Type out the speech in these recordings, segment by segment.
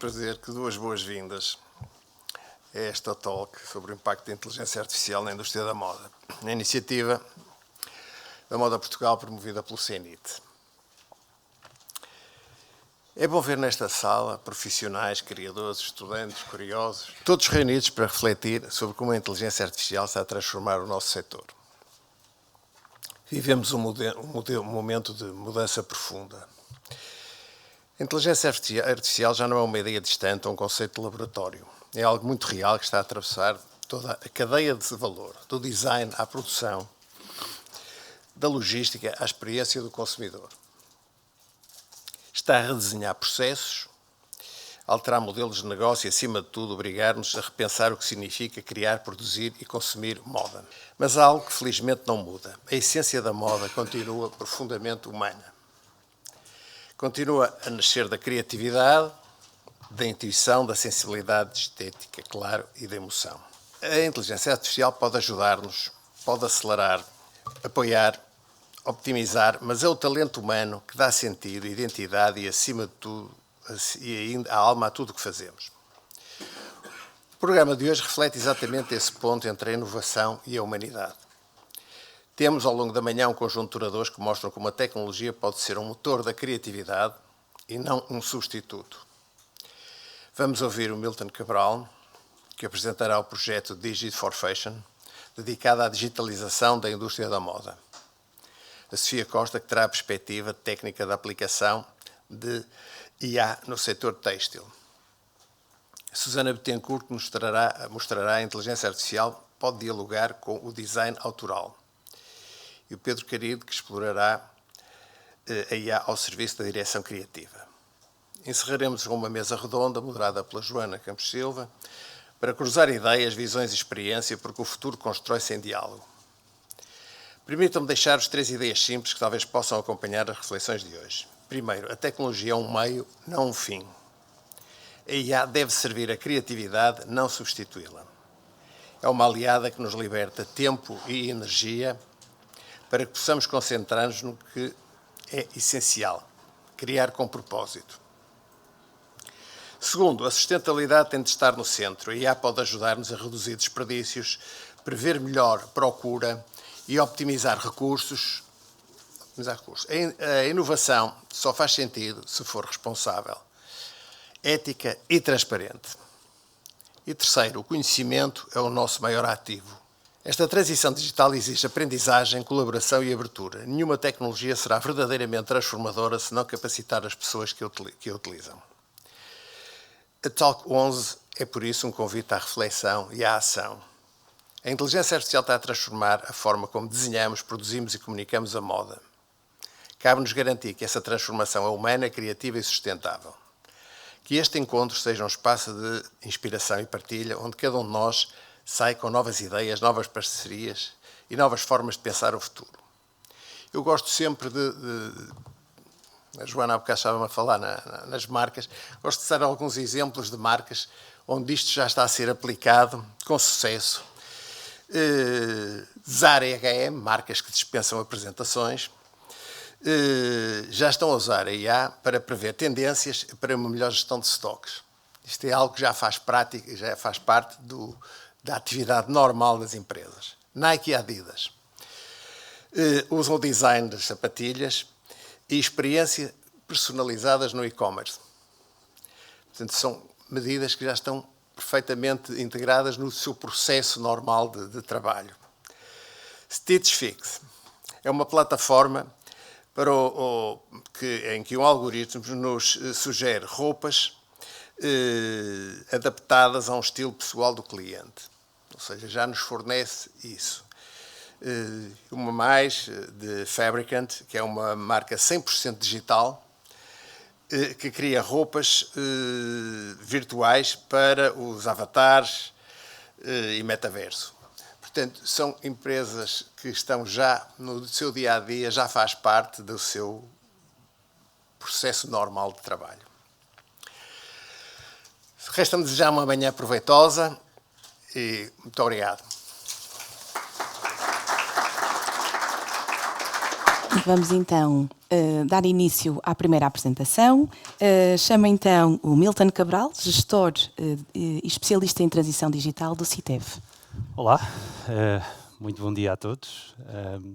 para dizer que duas boas-vindas a esta talk sobre o impacto da inteligência artificial na indústria da moda, na iniciativa da Moda Portugal promovida pelo CNIT. É bom ver nesta sala profissionais, criadores, estudantes, curiosos, todos reunidos para refletir sobre como a inteligência artificial está a transformar o nosso setor. Vivemos um momento de mudança profunda. A inteligência artificial já não é uma ideia distante ou um conceito de laboratório. É algo muito real que está a atravessar toda a cadeia de valor, do design à produção, da logística à experiência do consumidor. Está a redesenhar processos, alterar modelos de negócio e, acima de tudo, obrigar-nos a repensar o que significa criar, produzir e consumir moda. Mas há algo que felizmente não muda. A essência da moda continua profundamente humana. Continua a nascer da criatividade, da intuição, da sensibilidade estética, claro, e da emoção. A inteligência artificial pode ajudar-nos, pode acelerar, apoiar, optimizar, mas é o talento humano que dá sentido, identidade e, acima de tudo, e ainda a alma a tudo o que fazemos. O programa de hoje reflete exatamente esse ponto entre a inovação e a humanidade. Temos ao longo da manhã um conjunto de oradores que mostram como a tecnologia pode ser um motor da criatividade e não um substituto. Vamos ouvir o Milton Cabral, que apresentará o projeto Digit for Fashion, dedicado à digitalização da indústria da moda. A Sofia Costa, que terá a perspectiva técnica da aplicação de IA no setor têxtil. A Susana Betancourt, que mostrará a inteligência artificial pode dialogar com o design autoral. E o Pedro Carido, que explorará a IA ao serviço da direção criativa. Encerraremos com uma mesa redonda, moderada pela Joana Campos Silva, para cruzar ideias, visões e experiência, porque o futuro constrói-se em diálogo. Permitam-me deixar-vos 3 ideias simples que talvez possam acompanhar as reflexões de hoje. Primeiro, a tecnologia é um meio, não um fim. A IA deve servir a criatividade, não substituí-la. É uma aliada que nos liberta tempo e energia para que possamos concentrar-nos no que é essencial, criar com propósito. Segundo, a sustentabilidade tem de estar no centro. A IA pode ajudar-nos a reduzir desperdícios, prever melhor procura e optimizar recursos. A inovação só faz sentido se for responsável, ética e transparente. E terceiro, o conhecimento é o nosso maior ativo. Esta transição digital exige aprendizagem, colaboração e abertura. Nenhuma tecnologia será verdadeiramente transformadora se não capacitar as pessoas que a utilizam. A Talk 11 é, por isso, um convite à reflexão e à ação. A inteligência artificial está a transformar a forma como desenhamos, produzimos e comunicamos a moda. Cabe-nos garantir que essa transformação é humana, criativa e sustentável. Que este encontro seja um espaço de inspiração e partilha, onde cada um de nós sai com novas ideias, novas parcerias e novas formas de pensar o futuro. Eu gosto sempre a Joana há bocado estava-me a falar nas marcas, gosto de dar alguns exemplos de marcas onde isto já está a ser aplicado com sucesso. Zara e H&M, marcas que dispensam apresentações, já estão a usar a IA para prever tendências para uma melhor gestão de estoques. Isto é algo que já faz parte da atividade normal das empresas. Nike e Adidas usam o design das sapatilhas e experiência personalizadas no e-commerce. Portanto, são medidas que já estão perfeitamente integradas no seu processo normal de trabalho. Stitch Fix é uma plataforma em que um algoritmo nos sugere roupas adaptadas a um estilo pessoal do cliente. Ou seja, já nos fornece isso. Uma mais de Fabricant, que é uma marca 100% digital, que cria roupas virtuais para os avatares e metaverso. Portanto, são empresas que estão já no seu dia-a-dia, já faz parte do seu processo normal de trabalho. Resta-me desejar uma manhã proveitosa e muito obrigado. Vamos então dar início à primeira apresentação. Chamo então o Milton Cabral, gestor e especialista em transição digital do CITEV. Olá, muito bom dia a todos.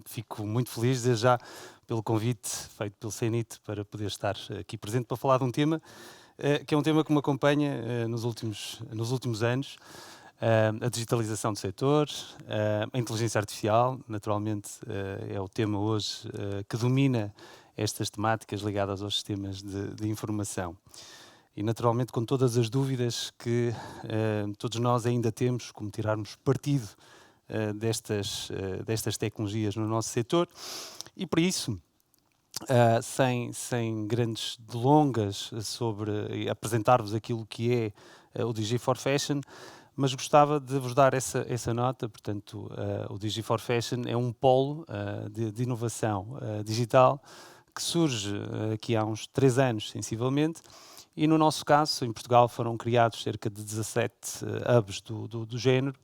Fico muito feliz desde já pelo convite feito pelo CENIT para poder estar aqui presente para falar de um tema que é um tema que me acompanha nos últimos anos. A digitalização do setor, a inteligência artificial, naturalmente é o tema hoje que domina estas temáticas ligadas aos sistemas de informação. E naturalmente com todas as dúvidas que todos nós ainda temos, como tirarmos partido destas tecnologias no nosso setor. E por isso, sem grandes delongas sobre apresentar-vos aquilo que é o Digi4Fashion, mas gostava de vos dar essa nota. Portanto, o Digi4Fashion é um polo de inovação digital que surge aqui há uns 3 anos, sensivelmente, e no nosso caso, em Portugal, foram criados cerca de 17 hubs do género,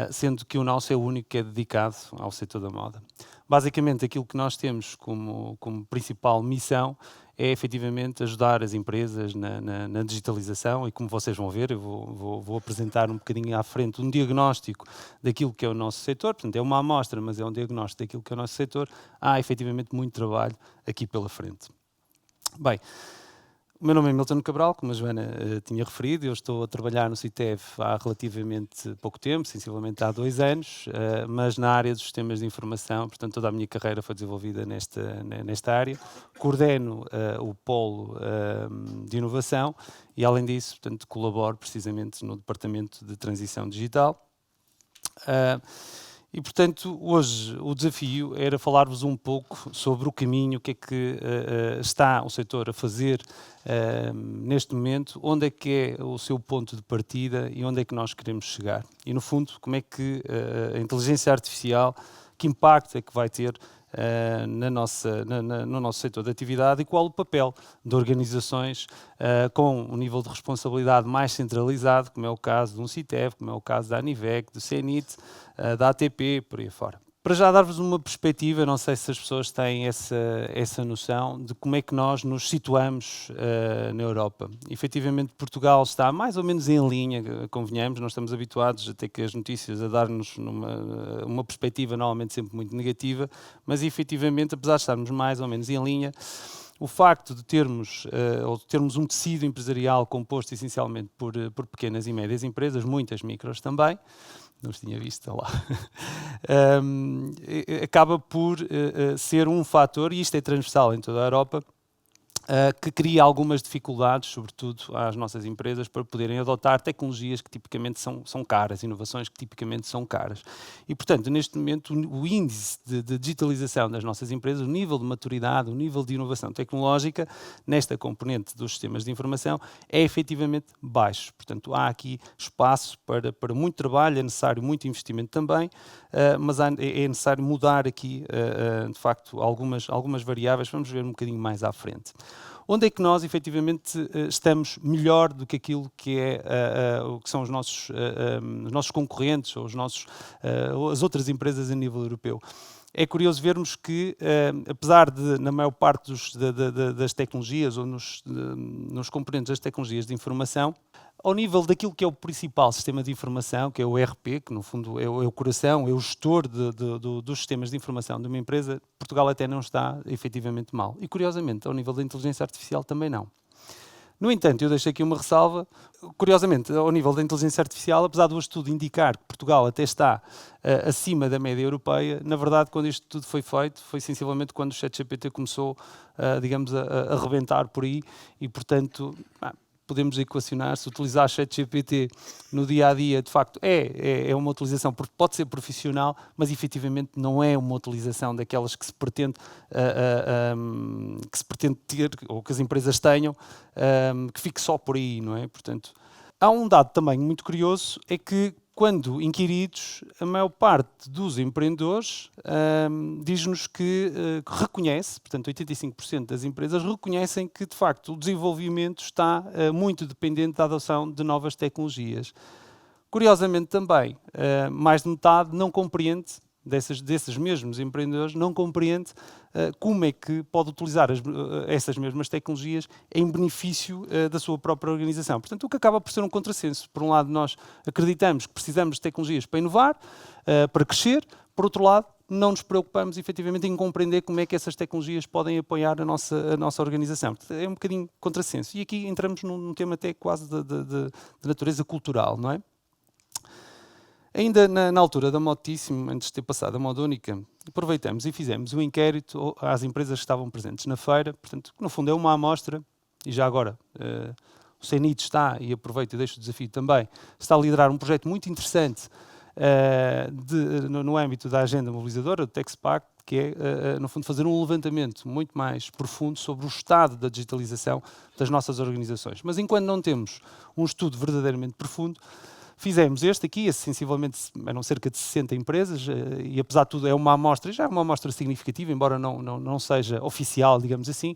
sendo que o nosso é o único que é dedicado ao setor da moda. Basicamente, aquilo que nós temos como principal missão é efetivamente ajudar as empresas na digitalização, e como vocês vão ver, eu vou apresentar um bocadinho à frente um diagnóstico daquilo que é o nosso setor. Portanto, é uma amostra, mas é um diagnóstico daquilo que é o nosso setor. Há efetivamente muito trabalho aqui pela frente. Bem, o meu nome é Milton Cabral, como a Joana tinha referido. Eu estou a trabalhar no CITEV há relativamente pouco tempo, sensivelmente há 2 anos, mas na área dos sistemas de informação. Portanto, toda a minha carreira foi desenvolvida nesta área. Coordeno o polo de inovação e, além disso, portanto, colaboro precisamente no departamento de transição digital. E, portanto, hoje o desafio era falar-vos um pouco sobre o caminho, o que é que está o setor a fazer neste momento, onde é que é o seu ponto de partida e onde é que nós queremos chegar. E, no fundo, como é que a inteligência artificial, que impacto é que vai ter no nosso setor de atividade, e qual o papel de organizações com um nível de responsabilidade mais centralizado, como é o caso de um CITEV, como é o caso da ANIVEC, do CENIT, da ATP, por aí fora. Para já dar-vos uma perspectiva, não sei se as pessoas têm essa noção de como é que nós nos situamos na Europa. Efetivamente, Portugal está mais ou menos em linha, convenhamos. Nós estamos habituados a ter que as notícias a dar-nos uma perspectiva normalmente sempre muito negativa, mas efetivamente, apesar de estarmos mais ou menos em linha, o facto de termos um tecido empresarial composto essencialmente por pequenas e médias empresas, muitas micros também, não os tinha visto, lá, acaba por ser um fator, e isto é transversal em toda a Europa, que cria algumas dificuldades, sobretudo às nossas empresas, para poderem adotar tecnologias que tipicamente são caras, inovações que tipicamente são caras. E, portanto, neste momento, o índice de digitalização das nossas empresas, o nível de maturidade, o nível de inovação tecnológica, nesta componente dos sistemas de informação, é efetivamente baixo. Portanto, há aqui espaço para muito trabalho, é necessário muito investimento também, mas é necessário mudar aqui, de facto, algumas variáveis. Vamos ver um bocadinho mais à frente. Onde é que nós, efetivamente, estamos melhor do que aquilo que são os nossos concorrentes ou as outras empresas a nível europeu? É curioso vermos que, apesar de, na maior parte das tecnologias ou nos componentes das tecnologias de informação, ao nível daquilo que é o principal sistema de informação, que é o ERP, que no fundo é o coração, é o gestor dos sistemas de informação de uma empresa, Portugal até não está efetivamente mal. E, curiosamente, ao nível da inteligência artificial também não. No entanto, eu deixo aqui uma ressalva. Curiosamente, ao nível da inteligência artificial, apesar do estudo indicar que Portugal até está acima da média europeia, na verdade, quando isto tudo foi feito, foi sensivelmente quando o ChatGPT começou, digamos, a rebentar por aí, e, portanto, podemos equacionar se utilizar ChatGPT no dia-a-dia, de facto, é uma utilização, porque pode ser profissional, mas efetivamente não é uma utilização daquelas que se pretende ter, ou que as empresas tenham, que fique só por aí, não é? Portanto, há um dado também muito curioso, é que quando inquiridos, a maior parte dos empreendedores diz-nos que reconhece, portanto 85% das empresas reconhecem que, de facto, o desenvolvimento está muito dependente da adoção de novas tecnologias. Curiosamente também, mais de metade não compreende desses mesmos empreendedores não compreende como é que pode utilizar essas mesmas tecnologias em benefício da sua própria organização. Portanto, o que acaba por ser um contrassenso. Por um lado, nós acreditamos que precisamos de tecnologias para inovar, para crescer. Por outro lado, não nos preocupamos efetivamente em compreender como é que essas tecnologias podem apoiar a nossa organização. É um bocadinho contrassenso. E aqui entramos num tema até quase de natureza cultural, não é? Ainda na altura da Motíssimo, antes de ter passado a Moda Única, aproveitamos e fizemos um inquérito às empresas que estavam presentes na feira. Portanto, no fundo é uma amostra, e já agora o CNIT está, e aproveito e deixo o desafio também, está a liderar um projeto muito interessante no âmbito da agenda mobilizadora, do TechSpact, que é, no fundo, fazer um levantamento muito mais profundo sobre o estado da digitalização das nossas organizações. Mas enquanto não temos um estudo verdadeiramente profundo, fizemos este aqui, sensivelmente eram cerca de 60 empresas, e apesar de tudo é uma amostra, já é uma amostra significativa, embora não seja oficial, digamos assim,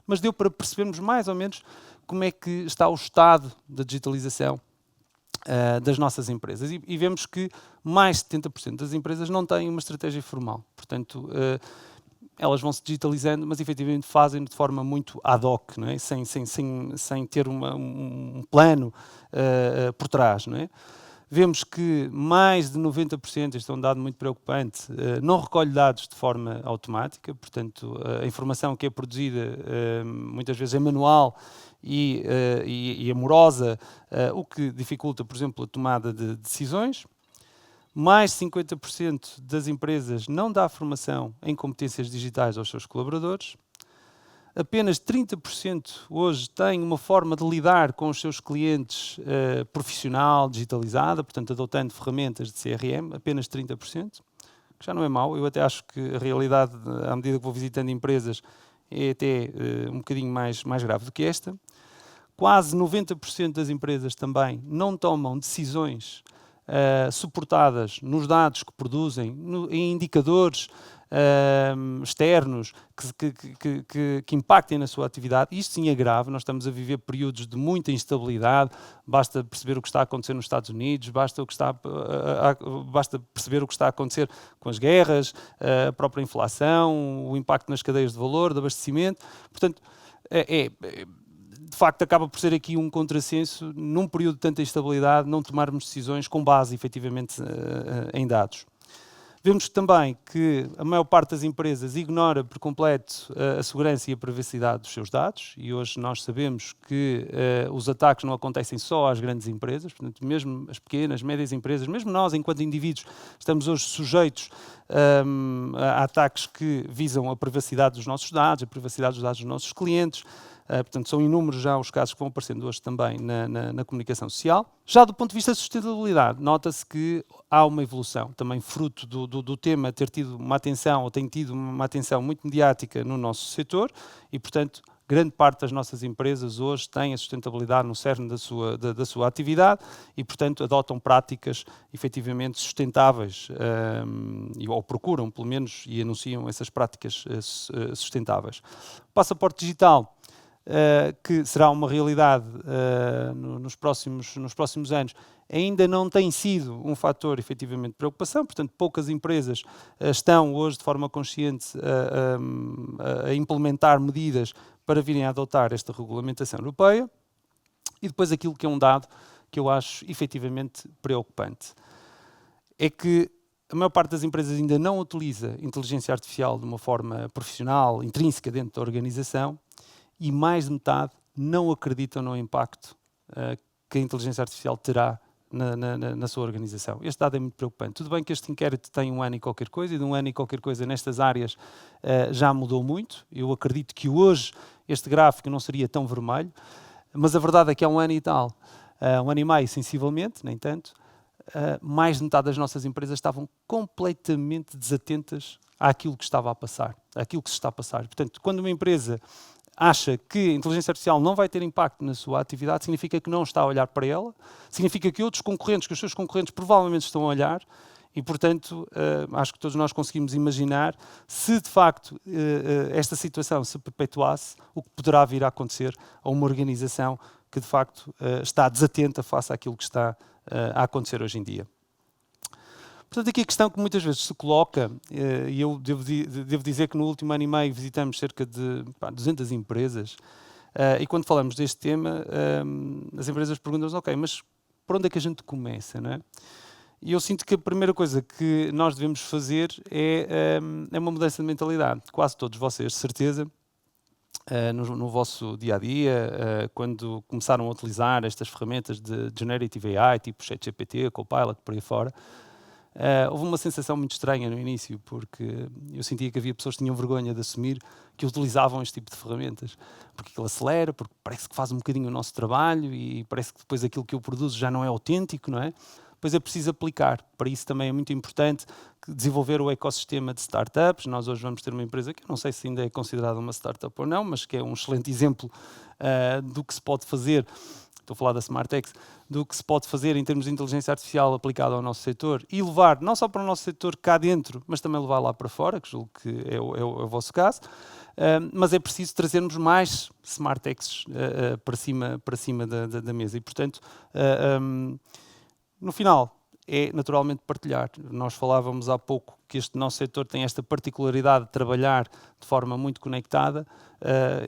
mas deu para percebermos mais ou menos como é que está o estado da digitalização das nossas empresas. E vemos que mais de 70% das empresas não têm uma estratégia formal. Portanto, elas vão se digitalizando, mas efetivamente fazem de forma muito ad hoc, não é? sem ter um plano por trás. Não é? Vemos que mais de 90%, isto é um dado muito preocupante, não recolhe dados de forma automática, portanto a informação que é produzida muitas vezes é manual e amorosa, o que dificulta, por exemplo, a tomada de decisões. Mais de 50% das empresas não dá formação em competências digitais aos seus colaboradores. Apenas 30% hoje têm uma forma de lidar com os seus clientes profissional, digitalizada, portanto adotando ferramentas de CRM, apenas 30%, que já não é mau. Eu até acho que a realidade, à medida que vou visitando empresas, é até um bocadinho mais grave do que esta. Quase 90% das empresas também não tomam decisões suportadas nos dados que produzem, em indicadores externos que impactem na sua atividade. Isto sim é grave. Nós estamos a viver períodos de muita instabilidade. Basta perceber o que está a acontecer nos Estados Unidos, basta perceber o que está a acontecer com as guerras, a própria inflação, o impacto nas cadeias de valor, de abastecimento. Portanto, de facto, acaba por ser aqui um contrassenso, num período de tanta instabilidade, não tomarmos decisões com base, efetivamente, em dados. Vemos também que a maior parte das empresas ignora por completo a segurança e a privacidade dos seus dados, e hoje nós sabemos que os ataques não acontecem só às grandes empresas, portanto, mesmo as pequenas, médias empresas, mesmo nós, enquanto indivíduos, estamos hoje sujeitos a ataques que visam a privacidade dos nossos dados, a privacidade dos dados dos nossos clientes. Portanto, são inúmeros já os casos que vão aparecendo hoje também na comunicação social. Já do ponto de vista da sustentabilidade, nota-se que há uma evolução, também fruto do tema ter tido uma atenção, ou tem tido uma atenção muito mediática no nosso setor, e, portanto, grande parte das nossas empresas hoje têm a sustentabilidade no cerne da sua atividade e, portanto, adotam práticas efetivamente sustentáveis, ou procuram, pelo menos, e anunciam essas práticas sustentáveis. O passaporte digital, que será uma realidade nos próximos anos, ainda não tem sido um fator efetivamente de preocupação, portanto poucas empresas estão hoje de forma consciente a implementar medidas para virem a adotar esta regulamentação europeia. E depois aquilo que é um dado que eu acho efetivamente preocupante, é que a maior parte das empresas ainda não utiliza inteligência artificial de uma forma profissional, intrínseca dentro da organização, e mais de metade não acreditam no impacto que a inteligência artificial terá na sua organização. Este dado é muito preocupante. Tudo bem que este inquérito tem 1 ano e qualquer coisa, e de 1 ano e qualquer coisa nestas áreas já mudou muito. Eu acredito que hoje este gráfico não seria tão vermelho, mas a verdade é que há 1 ano e tal, 1 ano e meio sensivelmente, nem tanto, mais de metade das nossas empresas estavam completamente desatentas àquilo que estava a passar, àquilo que se está a passar. Portanto, quando uma empresa acha que a inteligência artificial não vai ter impacto na sua atividade, significa que não está a olhar para ela, significa que outros concorrentes, que os seus concorrentes provavelmente estão a olhar, e, portanto, acho que todos nós conseguimos imaginar se, de facto, esta situação se perpetuasse, o que poderá vir a acontecer a uma organização que, de facto, está desatenta face àquilo que está a acontecer hoje em dia. Portanto, aqui a questão que muitas vezes se coloca, e eu devo dizer que no último ano e meio visitamos cerca de 200 empresas, e quando falamos deste tema, as empresas perguntam-nos, ok, mas por onde é que a gente começa, não é? E eu sinto que a primeira coisa que nós devemos fazer é uma mudança de mentalidade. Quase todos vocês, de certeza, no vosso dia-a-dia, quando começaram a utilizar estas ferramentas de Generative AI, tipo ChatGPT, Copilot, por aí fora, houve uma sensação muito estranha no início, porque eu sentia que havia pessoas que tinham vergonha de assumir que utilizavam este tipo de ferramentas, porque aquilo acelera, porque parece que faz um bocadinho o nosso trabalho e parece que depois aquilo que eu produzo já não é autêntico, não é? Depois é preciso aplicar. Para isso também é muito importante desenvolver o ecossistema de startups. Nós hoje vamos ter uma empresa que eu não sei se ainda é considerada uma startup ou não, mas que é um excelente exemplo do que se pode fazer. Estou a falar da SmartX, do que se pode fazer em termos de inteligência artificial aplicada ao nosso setor e levar não só para o nosso setor cá dentro, mas também levar lá para fora, que julgo que é o vosso caso. Mas é preciso trazermos mais SmartXs para cima da mesa. E, portanto, no final, é naturalmente partilhar. Nós falávamos há pouco que este nosso setor tem esta particularidade de trabalhar de forma muito conectada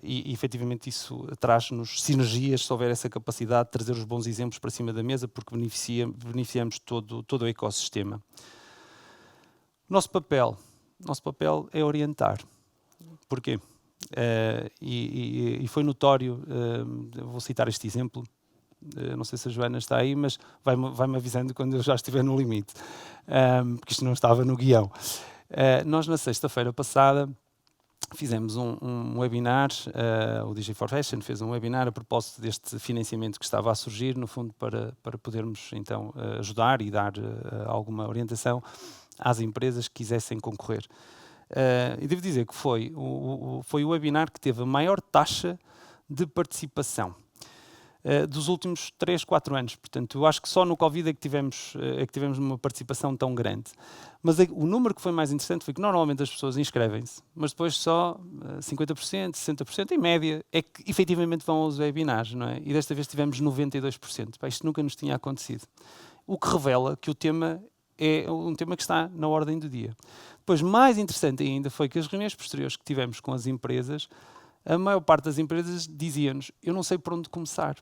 e efetivamente isso traz-nos sinergias se houver essa capacidade de trazer os bons exemplos para cima da mesa, porque beneficiamos todo o ecossistema. Nosso papel é orientar. Porquê? E foi notório, vou citar este exemplo, não sei se a Joana está aí, mas vai-me avisando quando eu já estiver no limite, porque isto não estava no guião. Nós, na sexta-feira passada, fizemos um webinar, o Digi4Fashion fez um webinar a propósito deste financiamento que estava a surgir, no fundo, para podermos, então, ajudar e dar alguma orientação às empresas que quisessem concorrer. E devo dizer que foi o webinar que teve a maior taxa de participação dos últimos 3, 4 anos. Portanto, eu acho que só no Covid é que tivemos uma participação tão grande. Mas o número que foi mais interessante foi que normalmente as pessoas inscrevem-se, mas depois só 50%, 60%, em média, é que efetivamente vão aos webinars, não é? E desta vez tivemos 92%. Isto nunca nos tinha acontecido. O que revela que o tema é um tema que está na ordem do dia. Depois, mais interessante ainda foi que as reuniões posteriores que tivemos com as empresas, a maior parte das empresas dizia-nos, eu não sei por onde começar.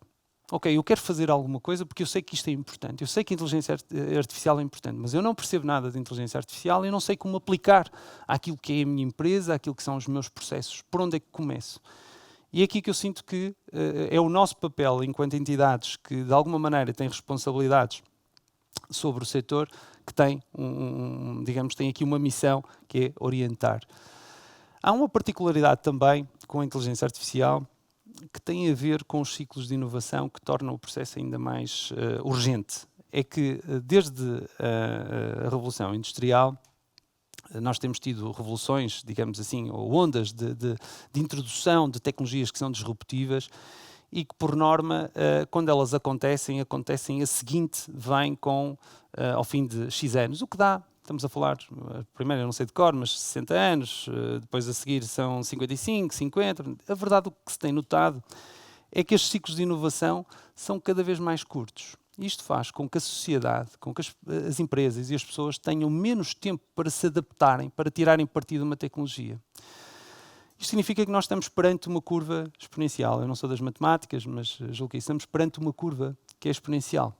Ok, eu quero fazer alguma coisa porque eu sei que isto é importante, eu sei que a inteligência artificial é importante, mas eu não percebo nada de inteligência artificial e não sei como aplicar àquilo que é a minha empresa, àquilo que são os meus processos, por onde é que começo. E é aqui que eu sinto que é o nosso papel enquanto entidades que de alguma maneira têm responsabilidades sobre o setor, que tem, tem aqui uma missão que é orientar. Há uma particularidade também com a inteligência artificial que tem a ver com os ciclos de inovação que tornam o processo ainda mais urgente. É que desde a Revolução Industrial nós temos tido revoluções, digamos assim, ou ondas de introdução de tecnologias que são disruptivas e que, por norma, quando elas acontecem a seguinte vem ao fim de X anos, o que dá. Estamos a falar, primeiro eu não sei de cor, mas 60 anos, depois a seguir são 55, 50. A verdade, o que se tem notado é que estes ciclos de inovação são cada vez mais curtos. Isto faz com que a sociedade, com que as empresas e as pessoas tenham menos tempo para se adaptarem, para tirarem partido de uma tecnologia. Isto significa que nós estamos perante uma curva exponencial. Eu não sou das matemáticas, mas julgo que estamos perante uma curva que é exponencial.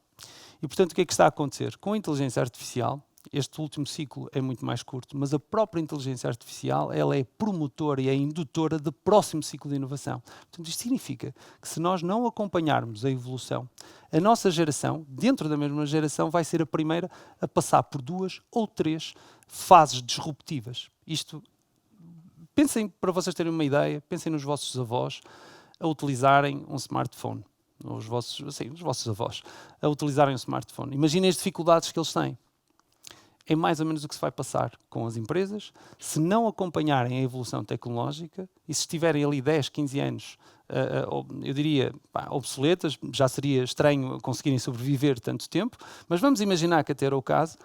E, portanto, o que é que está a acontecer? Com a inteligência artificial, este último ciclo é muito mais curto, mas a própria inteligência artificial ela é promotora e é indutora do próximo ciclo de inovação. Portanto, isto significa que se nós não acompanharmos a evolução, a nossa geração, dentro da mesma geração, vai ser a primeira a passar por 2 ou 3 fases disruptivas. Isto, pensem, para vocês terem uma ideia, pensem nos vossos avós a utilizarem um smartphone. Os vossos avós a utilizarem um smartphone. Imaginem as dificuldades que eles têm. É mais ou menos o que se vai passar com as empresas. Se não acompanharem a evolução tecnológica e se estiverem ali 10, 15 anos, eu diria, obsoletas, já seria estranho conseguirem sobreviver tanto tempo, mas vamos imaginar que até era o caso,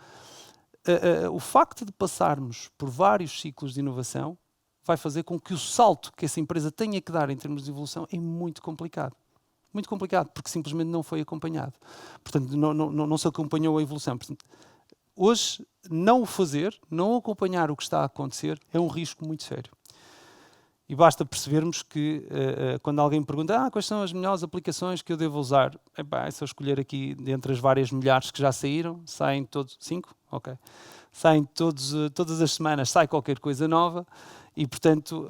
o facto de passarmos por vários ciclos de inovação vai fazer com que o salto que essa empresa tenha que dar em termos de evolução é muito complicado. Muito complicado, porque simplesmente não foi acompanhado. Portanto, não se acompanhou a evolução. Portanto, hoje, não o fazer, não acompanhar o que está a acontecer, é um risco muito sério. E basta percebermos que quando alguém pergunta quais são as melhores aplicações que eu devo usar, é só escolher aqui dentre as várias milhares que já saíram, saem todos, 5? Ok. Saem todas as semanas, sai qualquer coisa nova e, portanto,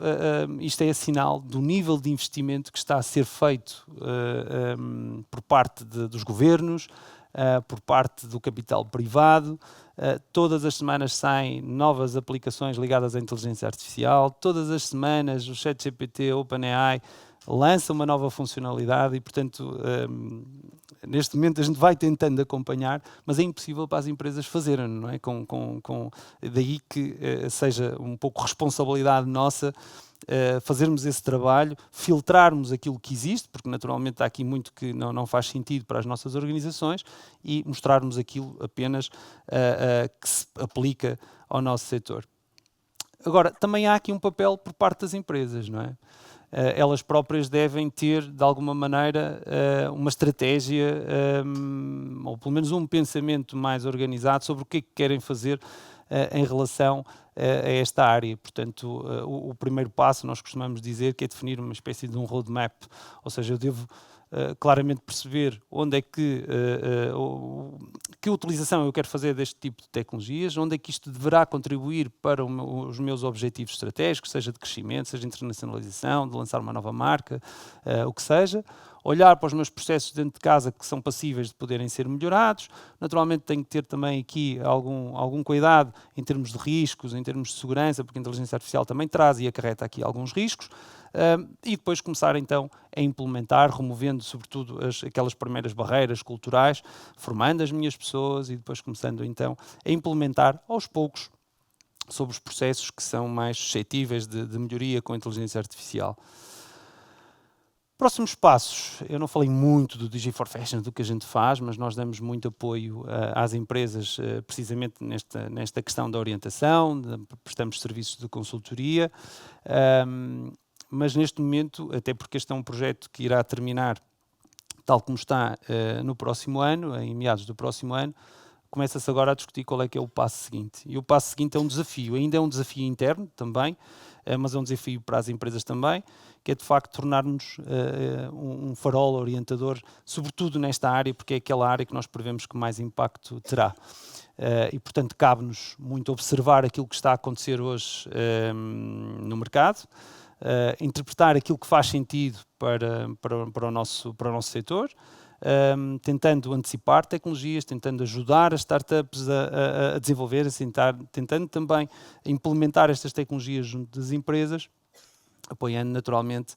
isto é sinal do nível de investimento que está a ser feito por parte dos governos, por parte do capital privado. Todas as semanas saem novas aplicações ligadas à inteligência artificial, todas as semanas o ChatGPT, OpenAI lança uma nova funcionalidade e, portanto, neste momento a gente vai tentando acompanhar, mas é impossível para as empresas fazerem, não é? Daí que seja um pouco responsabilidade nossa fazermos esse trabalho, filtrarmos aquilo que existe, porque naturalmente há aqui muito que não faz sentido para as nossas organizações, e mostrarmos aquilo apenas que se aplica ao nosso setor. Agora, também há aqui um papel por parte das empresas, não é? Elas próprias devem ter, de alguma maneira, uma estratégia, ou pelo menos um pensamento mais organizado sobre o que é que querem fazer em relação a esta área. Portanto, o primeiro passo, nós costumamos dizer, que é definir uma espécie de um roadmap, ou seja, eu devo claramente perceber onde é que utilização eu quero fazer deste tipo de tecnologias, onde é que isto deverá contribuir para os meus objetivos estratégicos, seja de crescimento, seja de internacionalização, de lançar uma nova marca, o que seja. Olhar para os meus processos dentro de casa que são passíveis de poderem ser melhorados. Naturalmente tenho que ter também aqui algum cuidado em termos de riscos, em termos de segurança, porque a inteligência artificial também traz e acarreta aqui alguns riscos. E depois começar então a implementar, removendo sobretudo aquelas primeiras barreiras culturais, formando as minhas pessoas e depois começando então a implementar aos poucos sobre os processos que são mais suscetíveis de melhoria com a inteligência artificial. Próximos passos, eu não falei muito do Digi4Fashion, do que a gente faz, mas nós damos muito apoio às empresas precisamente nesta questão da orientação, prestamos serviços de consultoria, mas neste momento, até porque este é um projeto que irá terminar tal como está no próximo ano, em meados do próximo ano, começa-se agora a discutir qual é que é o passo seguinte. E o passo seguinte é um desafio, ainda é um desafio interno também, mas é um desafio para as empresas também, que é de facto tornarmos um farol orientador, sobretudo nesta área, porque é aquela área que nós prevemos que mais impacto terá. E portanto cabe-nos muito observar aquilo que está a acontecer hoje no mercado, interpretar aquilo que faz sentido para o nosso setor, tentando antecipar tecnologias, tentando ajudar as startups a desenvolver, tentando também implementar estas tecnologias junto das empresas, apoiando naturalmente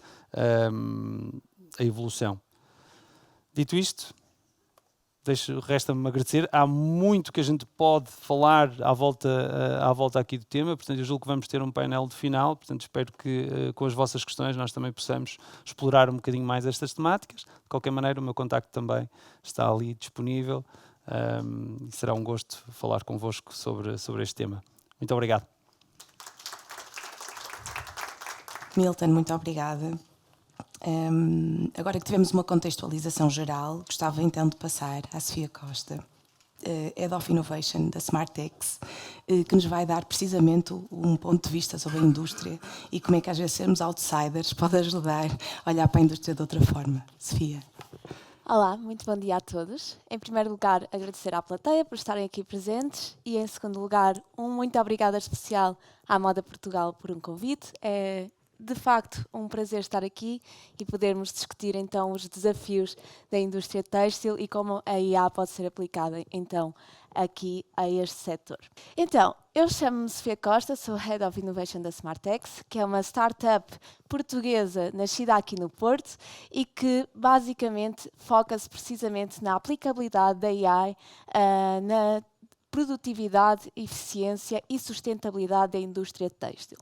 a evolução. Dito isto, resta-me agradecer. Há muito que a gente pode falar à volta aqui do tema, portanto eu julgo que vamos ter um painel de final, portanto espero que com as vossas questões nós também possamos explorar um bocadinho mais estas temáticas. De qualquer maneira, o meu contacto também está ali disponível e será um gosto falar convosco sobre este tema. Muito obrigado. Milton, muito obrigada. Agora que tivemos uma contextualização geral, gostava então de passar à Sofia Costa, Head of Innovation da Smartex, que nos vai dar precisamente um ponto de vista sobre a indústria e como é que às vezes sermos outsiders pode ajudar a olhar para a indústria de outra forma. Sofia. Olá, muito bom dia a todos. Em primeiro lugar, agradecer à plateia por estarem aqui presentes e, em segundo lugar, um muito obrigada especial à Moda Portugal por um convite. É de facto um prazer estar aqui e podermos discutir então os desafios da indústria têxtil e como a IA pode ser aplicada então aqui a este setor. Então, eu chamo-me Sofia Costa, sou Head of Innovation da Smartex, que é uma startup portuguesa nascida aqui no Porto e que basicamente foca-se precisamente na aplicabilidade da AI na produtividade, eficiência e sustentabilidade da indústria têxtil.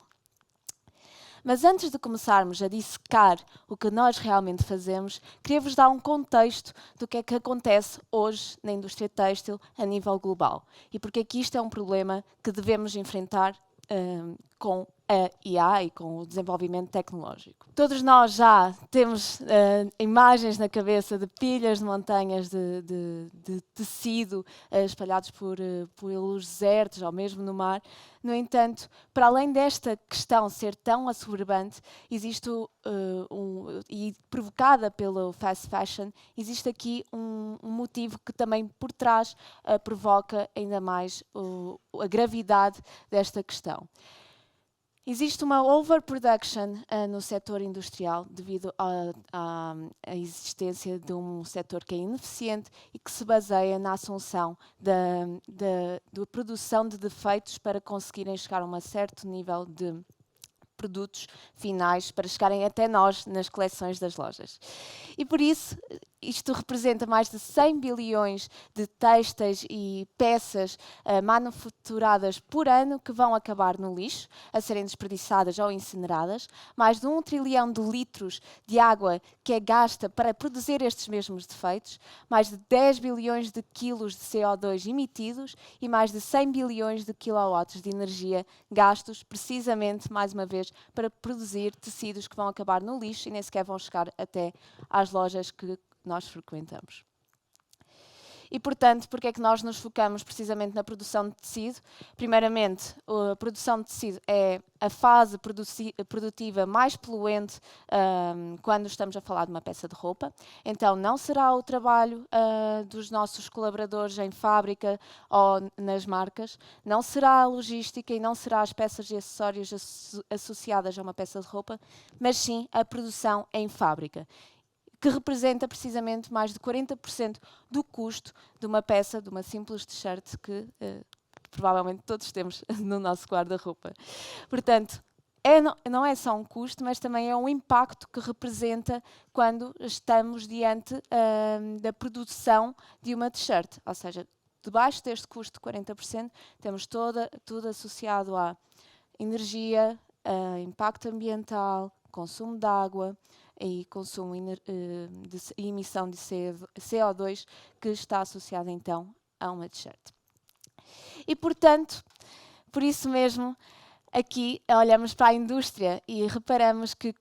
Mas antes de começarmos a dissecar o que nós realmente fazemos, queria-vos dar um contexto do que é que acontece hoje na indústria têxtil a nível global e porque é que isto é um problema que devemos enfrentar com a IA e com o desenvolvimento tecnológico. Todos nós já temos imagens na cabeça de pilhas de montanhas de tecido espalhados pelos desertos ou mesmo no mar. No entanto, para além desta questão ser tão assoberbante, existe e provocada pelo fast fashion, existe aqui um motivo que também por trás provoca ainda mais a gravidade desta questão. Existe uma overproduction no setor industrial devido à existência de um setor que é ineficiente e que se baseia na assunção da produção de defeitos para conseguirem chegar a um certo nível de produtos finais para chegarem até nós nas coleções das lojas. E por isso, isto representa mais de 100 bilhões de têxteis e peças manufaturadas por ano que vão acabar no lixo, a serem desperdiçadas ou incineradas, mais de 1 trilhão de litros de água que é gasta para produzir estes mesmos defeitos, mais de 10 bilhões de quilos de CO2 emitidos e mais de 100 bilhões de quilowatts de energia gastos, precisamente, mais uma vez, para produzir tecidos que vão acabar no lixo e nem sequer vão chegar até às lojas que nós frequentamos. E, portanto, porque é que nós nos focamos precisamente na produção de tecido? Primeiramente, a produção de tecido é a fase produtiva mais poluente quando estamos a falar de uma peça de roupa. Então, não será o trabalho dos nossos colaboradores em fábrica ou nas marcas, não será a logística e não será as peças e acessórios associadas a uma peça de roupa, mas sim a produção em fábrica, que representa precisamente mais de 40% do custo de uma peça, de uma simples t-shirt que provavelmente todos temos no nosso guarda-roupa. Portanto, não é só um custo, mas também é um impacto que representa quando estamos diante da produção de uma t-shirt. Ou seja, debaixo deste custo de 40%, temos tudo associado a energia, impacto ambiental, consumo de água, e consumo e emissão de CO2 que está associada então a uma t-shirt. E, portanto, por isso mesmo, aqui olhamos para a indústria e reparamos que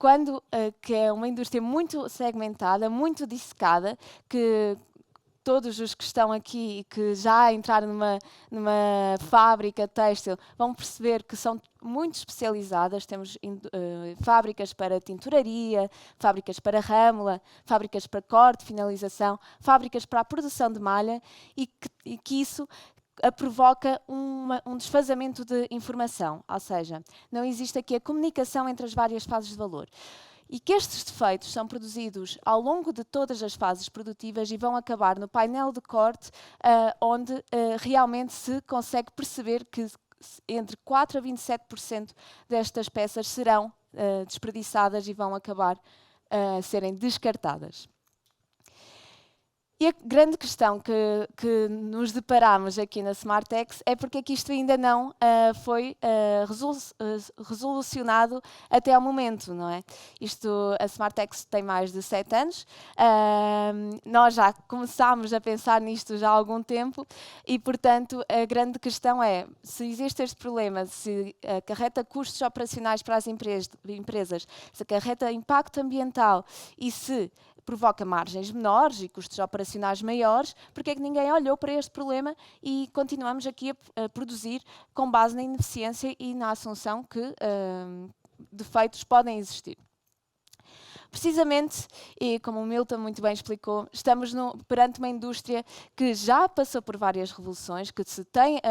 que é uma indústria muito segmentada, muito dissecada, que todos os que estão aqui e que já entraram numa fábrica têxtil vão perceber que são muito especializadas. Temos fábricas para tinturaria, fábricas para râmula, fábricas para corte, finalização, fábricas para a produção de malha e que isso provoca um desfazamento de informação, ou seja, não existe aqui a comunicação entre as várias fases de valor. E que estes defeitos são produzidos ao longo de todas as fases produtivas e vão acabar no painel de corte, onde realmente se consegue perceber que entre 4% a 27% destas peças serão desperdiçadas e vão acabar a serem descartadas. E a grande questão que nos deparamos aqui na SmartX é porque é que isto ainda não foi resolucionado até ao momento, não é? A SmartX tem mais de 7 anos, nós já começámos a pensar nisto já há algum tempo e, portanto, a grande questão é se existe este problema, se acarreta custos operacionais para as empresas, se acarreta impacto ambiental e se provoca margens menores e custos operacionais maiores, porque é que ninguém olhou para este problema e continuamos aqui a produzir com base na ineficiência e na assunção que defeitos podem existir. Precisamente, e como o Milton muito bem explicou, estamos perante uma indústria que já passou por várias revoluções, que se tem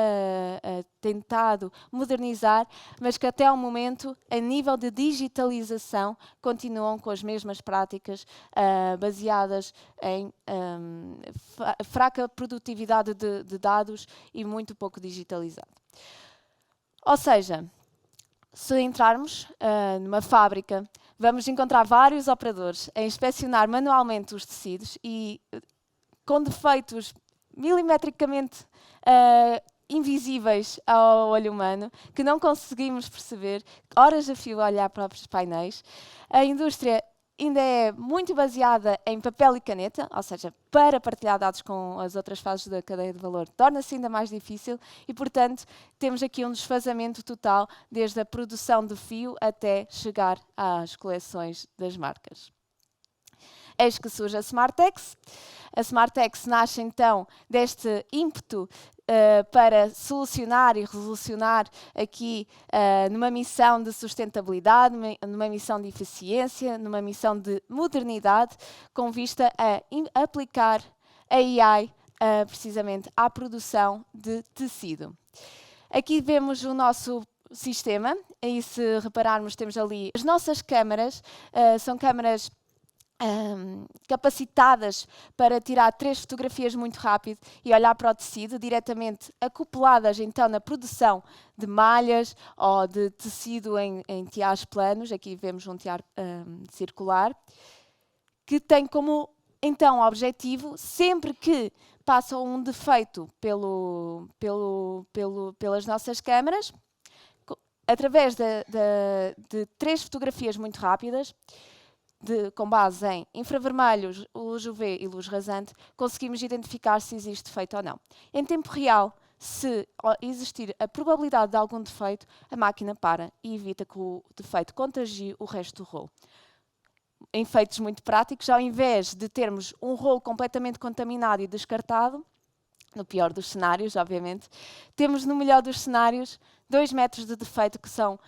tentado modernizar, mas que até ao momento, a nível de digitalização, continuam com as mesmas práticas baseadas em fraca produtividade de dados e muito pouco digitalizado. Ou seja, se entrarmos numa fábrica, vamos encontrar vários operadores a inspecionar manualmente os tecidos e com defeitos milimetricamente invisíveis ao olho humano, que não conseguimos perceber, horas a fio a olhar para os painéis. A indústria ainda é muito baseada em papel e caneta, ou seja, para partilhar dados com as outras fases da cadeia de valor torna-se ainda mais difícil e, portanto, temos aqui um desfazamento total desde a produção de fio até chegar às coleções das marcas. Eis que surge a SmartX. A SmartX nasce então deste ímpeto para solucionar e resolucionar aqui numa missão de sustentabilidade, numa missão de eficiência, numa missão de modernidade, com vista a aplicar a AI precisamente à produção de tecido. Aqui vemos o nosso sistema, e se repararmos temos ali as nossas câmaras, são câmaras capacitadas para tirar 3 fotografias muito rápido e olhar para o tecido, diretamente acopladas então na produção de malhas ou de tecido em tiares planos. Aqui vemos um tiar circular, que tem como então objetivo, sempre que passa um defeito pelas nossas câmaras, através de 3 fotografias muito rápidas, com base em infravermelho, luz UV e luz rasante, conseguimos identificar se existe defeito ou não. Em tempo real, se existir a probabilidade de algum defeito, a máquina para e evita que o defeito contagie o resto do rolo. Em efeitos muito práticos, ao invés de termos um rolo completamente contaminado e descartado, no pior dos cenários, obviamente, temos no melhor dos cenários 2 metros de defeito que são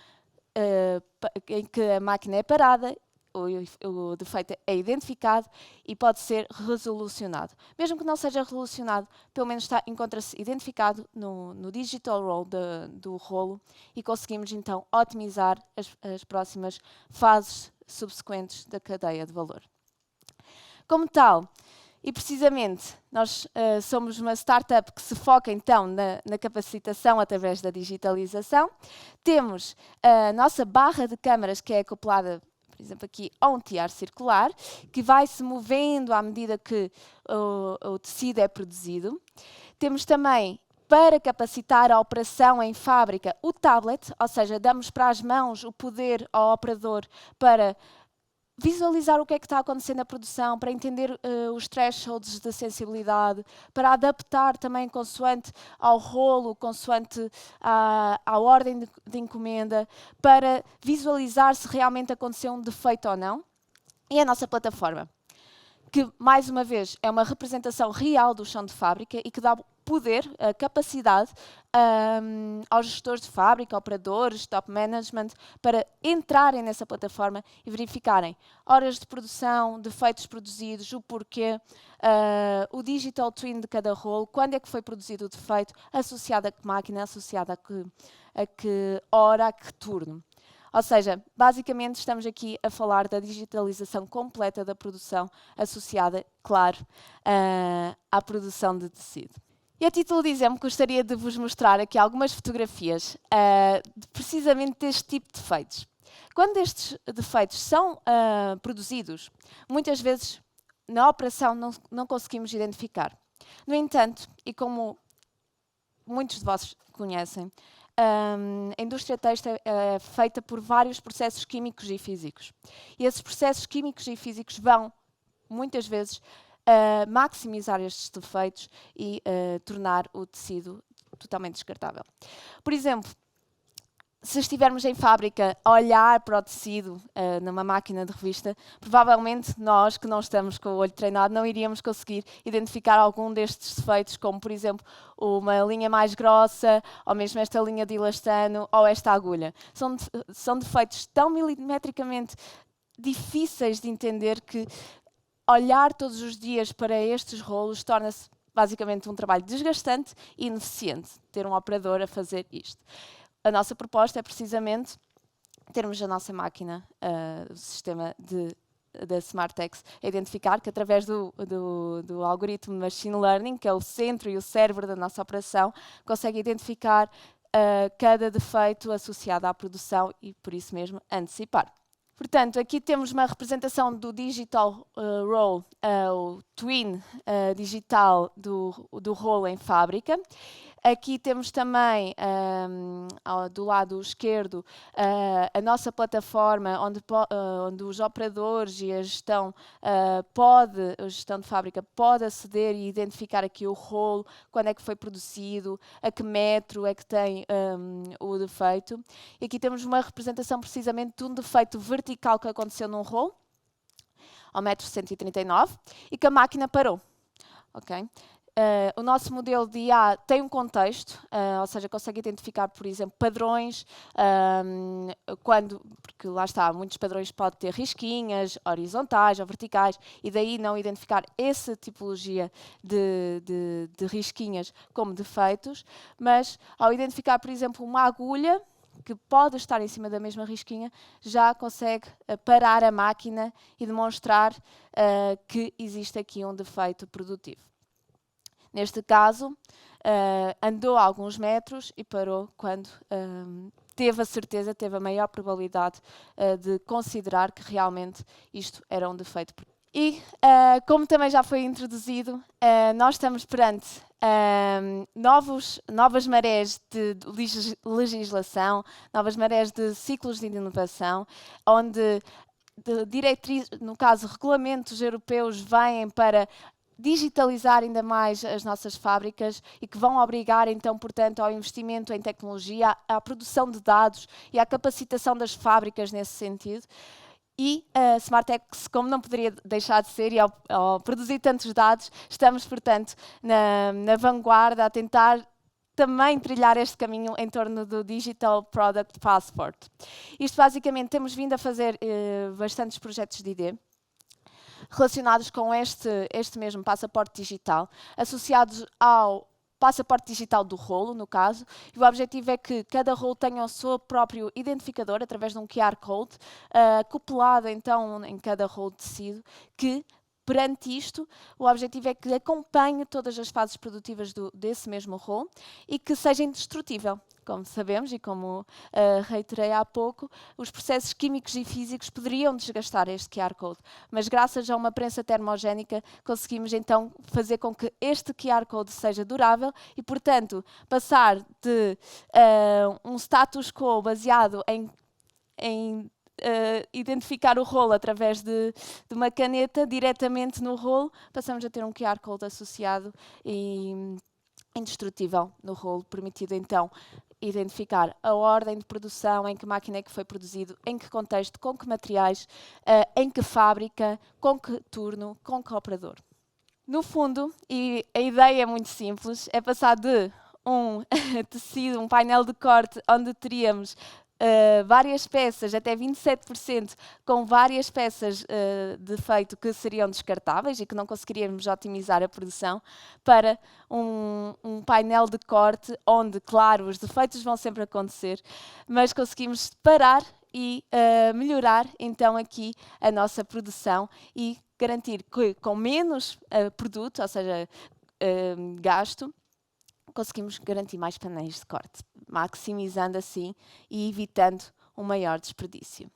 em que a máquina é parada, o defeito é identificado e pode ser resolucionado. Mesmo que não seja resolucionado, pelo menos encontra-se identificado no digital roll do rolo e conseguimos então otimizar as próximas fases subsequentes da cadeia de valor. Como tal, e precisamente nós somos uma startup que se foca então na capacitação através da digitalização, temos a nossa barra de câmaras que é acoplada, por exemplo, aqui a um tiar circular, que vai se movendo à medida que o tecido é produzido. Temos também, para capacitar a operação em fábrica, o tablet, ou seja, damos para as mãos o poder ao operador para visualizar o que é que está acontecendo na produção, para entender os thresholds de sensibilidade, para adaptar também consoante ao rolo, consoante à ordem de encomenda, para visualizar se realmente aconteceu um defeito ou não. E a nossa plataforma, que mais uma vez é uma representação real do chão de fábrica e que dá poder, a capacidade aos gestores de fábrica, operadores, top management, para entrarem nessa plataforma e verificarem horas de produção, defeitos produzidos, o porquê, o digital twin de cada rolo, quando é que foi produzido o defeito, associado a que máquina, associado a que hora, a que turno. Ou seja, basicamente estamos aqui a falar da digitalização completa da produção associada, claro, à produção de tecido. E a título de exemplo, gostaria de vos mostrar aqui algumas fotografias precisamente deste tipo de defeitos. Quando estes defeitos são produzidos, muitas vezes na operação não conseguimos identificar. No entanto, e como muitos de vós conhecem, a indústria têxtil é feita por vários processos químicos e físicos. E esses processos químicos e físicos vão, muitas vezes, maximizar estes defeitos e tornar o tecido totalmente descartável. Por exemplo, se estivermos em fábrica a olhar para o tecido numa máquina de revista, provavelmente nós, que não estamos com o olho treinado, não iríamos conseguir identificar algum destes defeitos, como, por exemplo, uma linha mais grossa, ou mesmo esta linha de elastano, ou esta agulha. São defeitos tão milimetricamente difíceis de entender que olhar todos os dias para estes rolos torna-se basicamente um trabalho desgastante e ineficiente, ter um operador a fazer isto. A nossa proposta é precisamente termos a nossa máquina, o sistema da SmartX, a identificar que através do algoritmo de Machine Learning, que é o centro e o cérebro da nossa operação, consegue identificar cada defeito associado à produção e, por isso mesmo, antecipar. Portanto, aqui temos uma representação do digital roll, o twin digital do rolo em fábrica. Aqui temos também, do lado esquerdo, a nossa plataforma onde os operadores e a gestão, a gestão de fábrica pode aceder e identificar aqui o rolo, quando é que foi produzido, a que metro é que tem o defeito. E aqui temos uma representação precisamente de um defeito vertical que aconteceu num rolo, ao metro 139, e que a máquina parou. Okay? O nosso modelo de IA tem um contexto, ou seja, consegue identificar, por exemplo, padrões, porque lá está, muitos padrões podem ter risquinhas horizontais ou verticais, e daí não identificar essa tipologia de risquinhas como defeitos, mas ao identificar, por exemplo, uma agulha que pode estar em cima da mesma risquinha, já consegue parar a máquina e demonstrar que existe aqui um defeito produtivo. Neste caso, andou alguns metros e parou quando teve a certeza, teve a maior probabilidade de considerar que realmente isto era um defeito. E, como também já foi introduzido, nós estamos perante novas marés de legislação, novas marés de ciclos de inovação, onde no caso, regulamentos europeus vêm para digitalizar ainda mais as nossas fábricas e que vão obrigar, então, portanto, ao investimento em tecnologia, à produção de dados e à capacitação das fábricas nesse sentido. E a SmartX, como não poderia deixar de ser, e ao produzir tantos dados, estamos, portanto, na vanguarda a tentar também trilhar este caminho em torno do Digital Product Passport. Isto, basicamente, temos vindo a fazer bastantes projetos de ID, relacionados com este mesmo passaporte digital, associados ao passaporte digital do rolo, no caso, e o objetivo é que cada rolo tenha o seu próprio identificador, através de um QR Code, acoplado então em cada rolo de tecido, que, perante isto, o objetivo é que acompanhe todas as fases produtivas desse mesmo rolo e que seja indestrutível. Como sabemos, e como reiterei há pouco, os processos químicos e físicos poderiam desgastar este QR Code, mas graças a uma prensa termogénica conseguimos então fazer com que este QR Code seja durável e, portanto, passar de um status quo baseado em identificar o rolo através de uma caneta diretamente no rolo, passamos a ter um QR Code associado e indestrutível no rolo, permitido então identificar a ordem de produção, em que máquina é que foi produzido, em que contexto, com que materiais, em que fábrica, com que turno, com que operador. No fundo, e a ideia é muito simples, é passar de um tecido, um painel de corte, onde teríamos várias peças, até 27%, com várias peças de defeito que seriam descartáveis e que não conseguiríamos otimizar a produção, para um painel de corte onde, claro, os defeitos vão sempre acontecer, mas conseguimos parar e melhorar então aqui a nossa produção e garantir que com menos produto, ou seja, gasto, conseguimos garantir mais painéis de corte, maximizando assim e evitando um maior desperdício.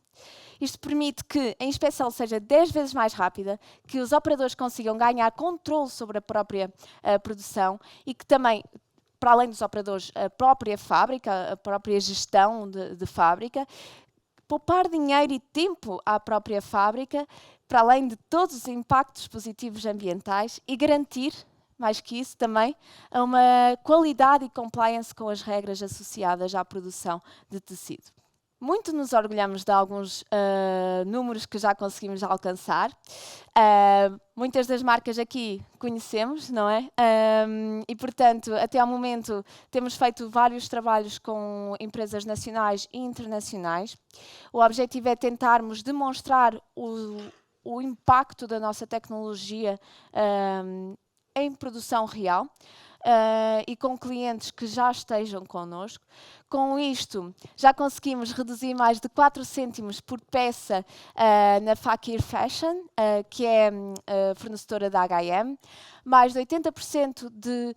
Isto permite que a inspeção seja 10 vezes mais rápida, que os operadores consigam ganhar controle sobre a própria produção e que também, para além dos operadores, a própria fábrica, a própria gestão de fábrica, poupar dinheiro e tempo à própria fábrica, para além de todos os impactos positivos ambientais e garantir, mais que isso também, a uma qualidade e compliance com as regras associadas à produção de tecido. Muito nos orgulhamos de alguns números que já conseguimos alcançar. Muitas das marcas aqui conhecemos, não é? E, portanto, até ao momento temos feito vários trabalhos com empresas nacionais e internacionais. O objetivo é tentarmos demonstrar o impacto da nossa tecnologia em produção real e com clientes que já estejam connosco. Com isto, já conseguimos reduzir mais de 4 cêntimos por peça na Fakir Fashion, que é fornecedora da H&M, mais de 80%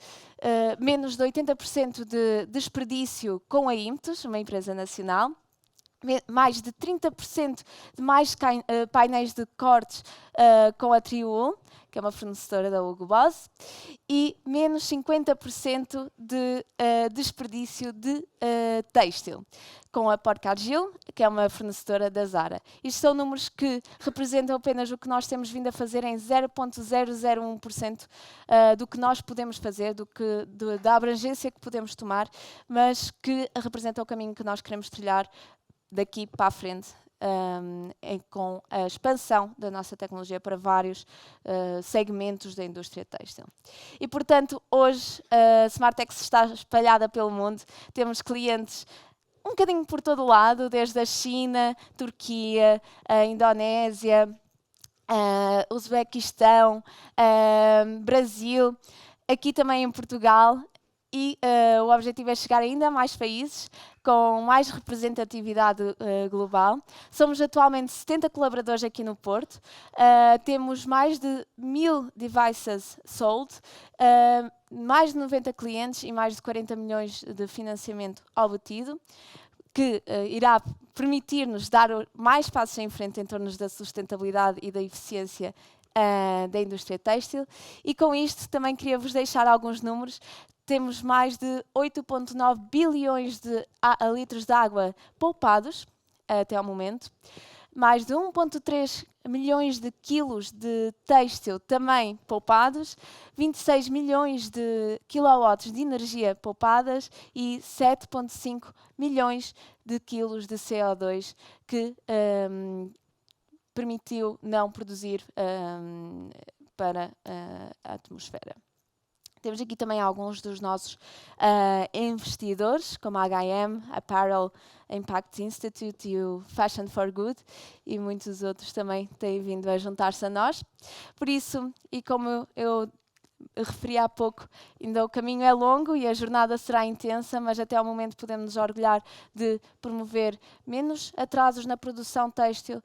menos de 80% de desperdício com a Imtus, uma empresa nacional, mais de 30% de mais painéis de cortes com a Trio Wool, que é uma fornecedora da Hugo Boss, e menos 50% de desperdício de têxtil, com a Porcagil, que é uma fornecedora da Zara. Isto são números que representam apenas o que nós temos vindo a fazer em 0,001% do que nós podemos fazer, da abrangência que podemos tomar, mas que representam o caminho que nós queremos trilhar daqui para a frente, com a expansão da nossa tecnologia para vários segmentos da indústria têxtil. E, portanto, hoje a Smartex está espalhada pelo mundo. Temos clientes um bocadinho por todo o lado, desde a China, Turquia, a Indonésia, Uzbequistão, Brasil, aqui também em Portugal. E o objetivo é chegar a ainda mais países, com mais representatividade global. Somos atualmente 70 colaboradores aqui no Porto. Temos mais de 1000 devices sold, mais de 90 clientes e mais de 40 milhões de financiamento obtido, que irá permitir-nos dar mais passos em frente em torno da sustentabilidade e da eficiência da indústria têxtil. E com isto também queria vos deixar alguns números. Temos mais de 8,9 bilhões de litros de água poupados até ao momento, mais de 1,3 milhões de quilos de têxtil também poupados, 26 milhões de quilowatts de energia poupadas e 7,5 milhões de quilos de CO2 que permitiu não produzir para a atmosfera. Temos aqui também alguns dos nossos investidores, como a H&M, Apparel Impact Institute e o Fashion for Good, e muitos outros também têm vindo a juntar-se a nós. Por isso, e como eu referi há pouco, ainda o caminho é longo e a jornada será intensa, mas até ao momento podemos nos orgulhar de promover menos atrasos na produção têxtil,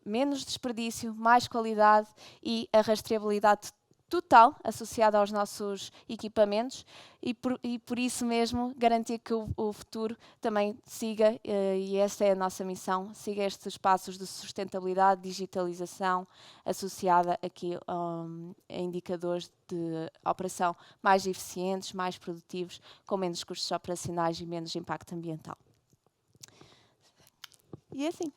menos desperdício, mais qualidade e a rastreabilidade total associada aos nossos equipamentos e por isso mesmo garantir que o futuro também siga, e esta é a nossa missão, siga estes passos de sustentabilidade, digitalização associada aqui a indicadores de operação mais eficientes, mais produtivos, com menos custos operacionais e menos impacto ambiental. E é assim.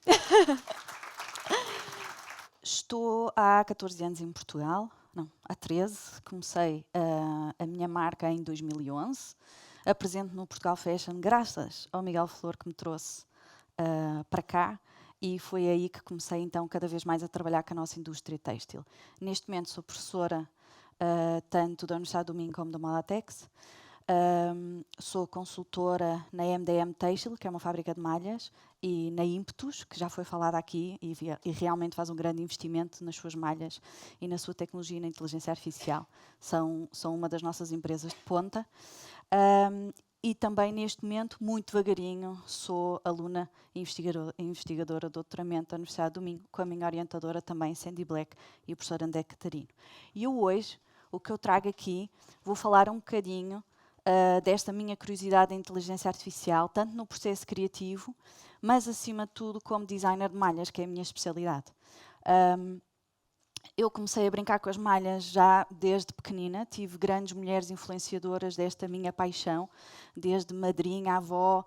Estou há 14 anos em Portugal. Não, há 13, comecei a minha marca em 2011, apresento no Portugal Fashion graças ao Miguel Flor que me trouxe para cá e foi aí que comecei então cada vez mais a trabalhar com a nossa indústria têxtil. Neste momento sou professora tanto da Universidade do Minho como da Malatex, sou consultora na MDM Têxtil, que é uma fábrica de malhas, e na Impetus, que já foi falada aqui e realmente faz um grande investimento nas suas malhas e na sua tecnologia e na inteligência artificial. São uma das nossas empresas de ponta. E também, neste momento, muito devagarinho, sou aluna e investigadora de doutoramento da Universidade do Minho, com a minha orientadora também, Sandy Black, e o professor André Catarino. E eu hoje, o que eu trago aqui, vou falar um bocadinho desta minha curiosidade em inteligência artificial, tanto no processo criativo, mas acima de tudo como designer de malhas, que é a minha especialidade. Eu comecei a brincar com as malhas já desde pequenina, tive grandes mulheres influenciadoras desta minha paixão, desde madrinha, avó,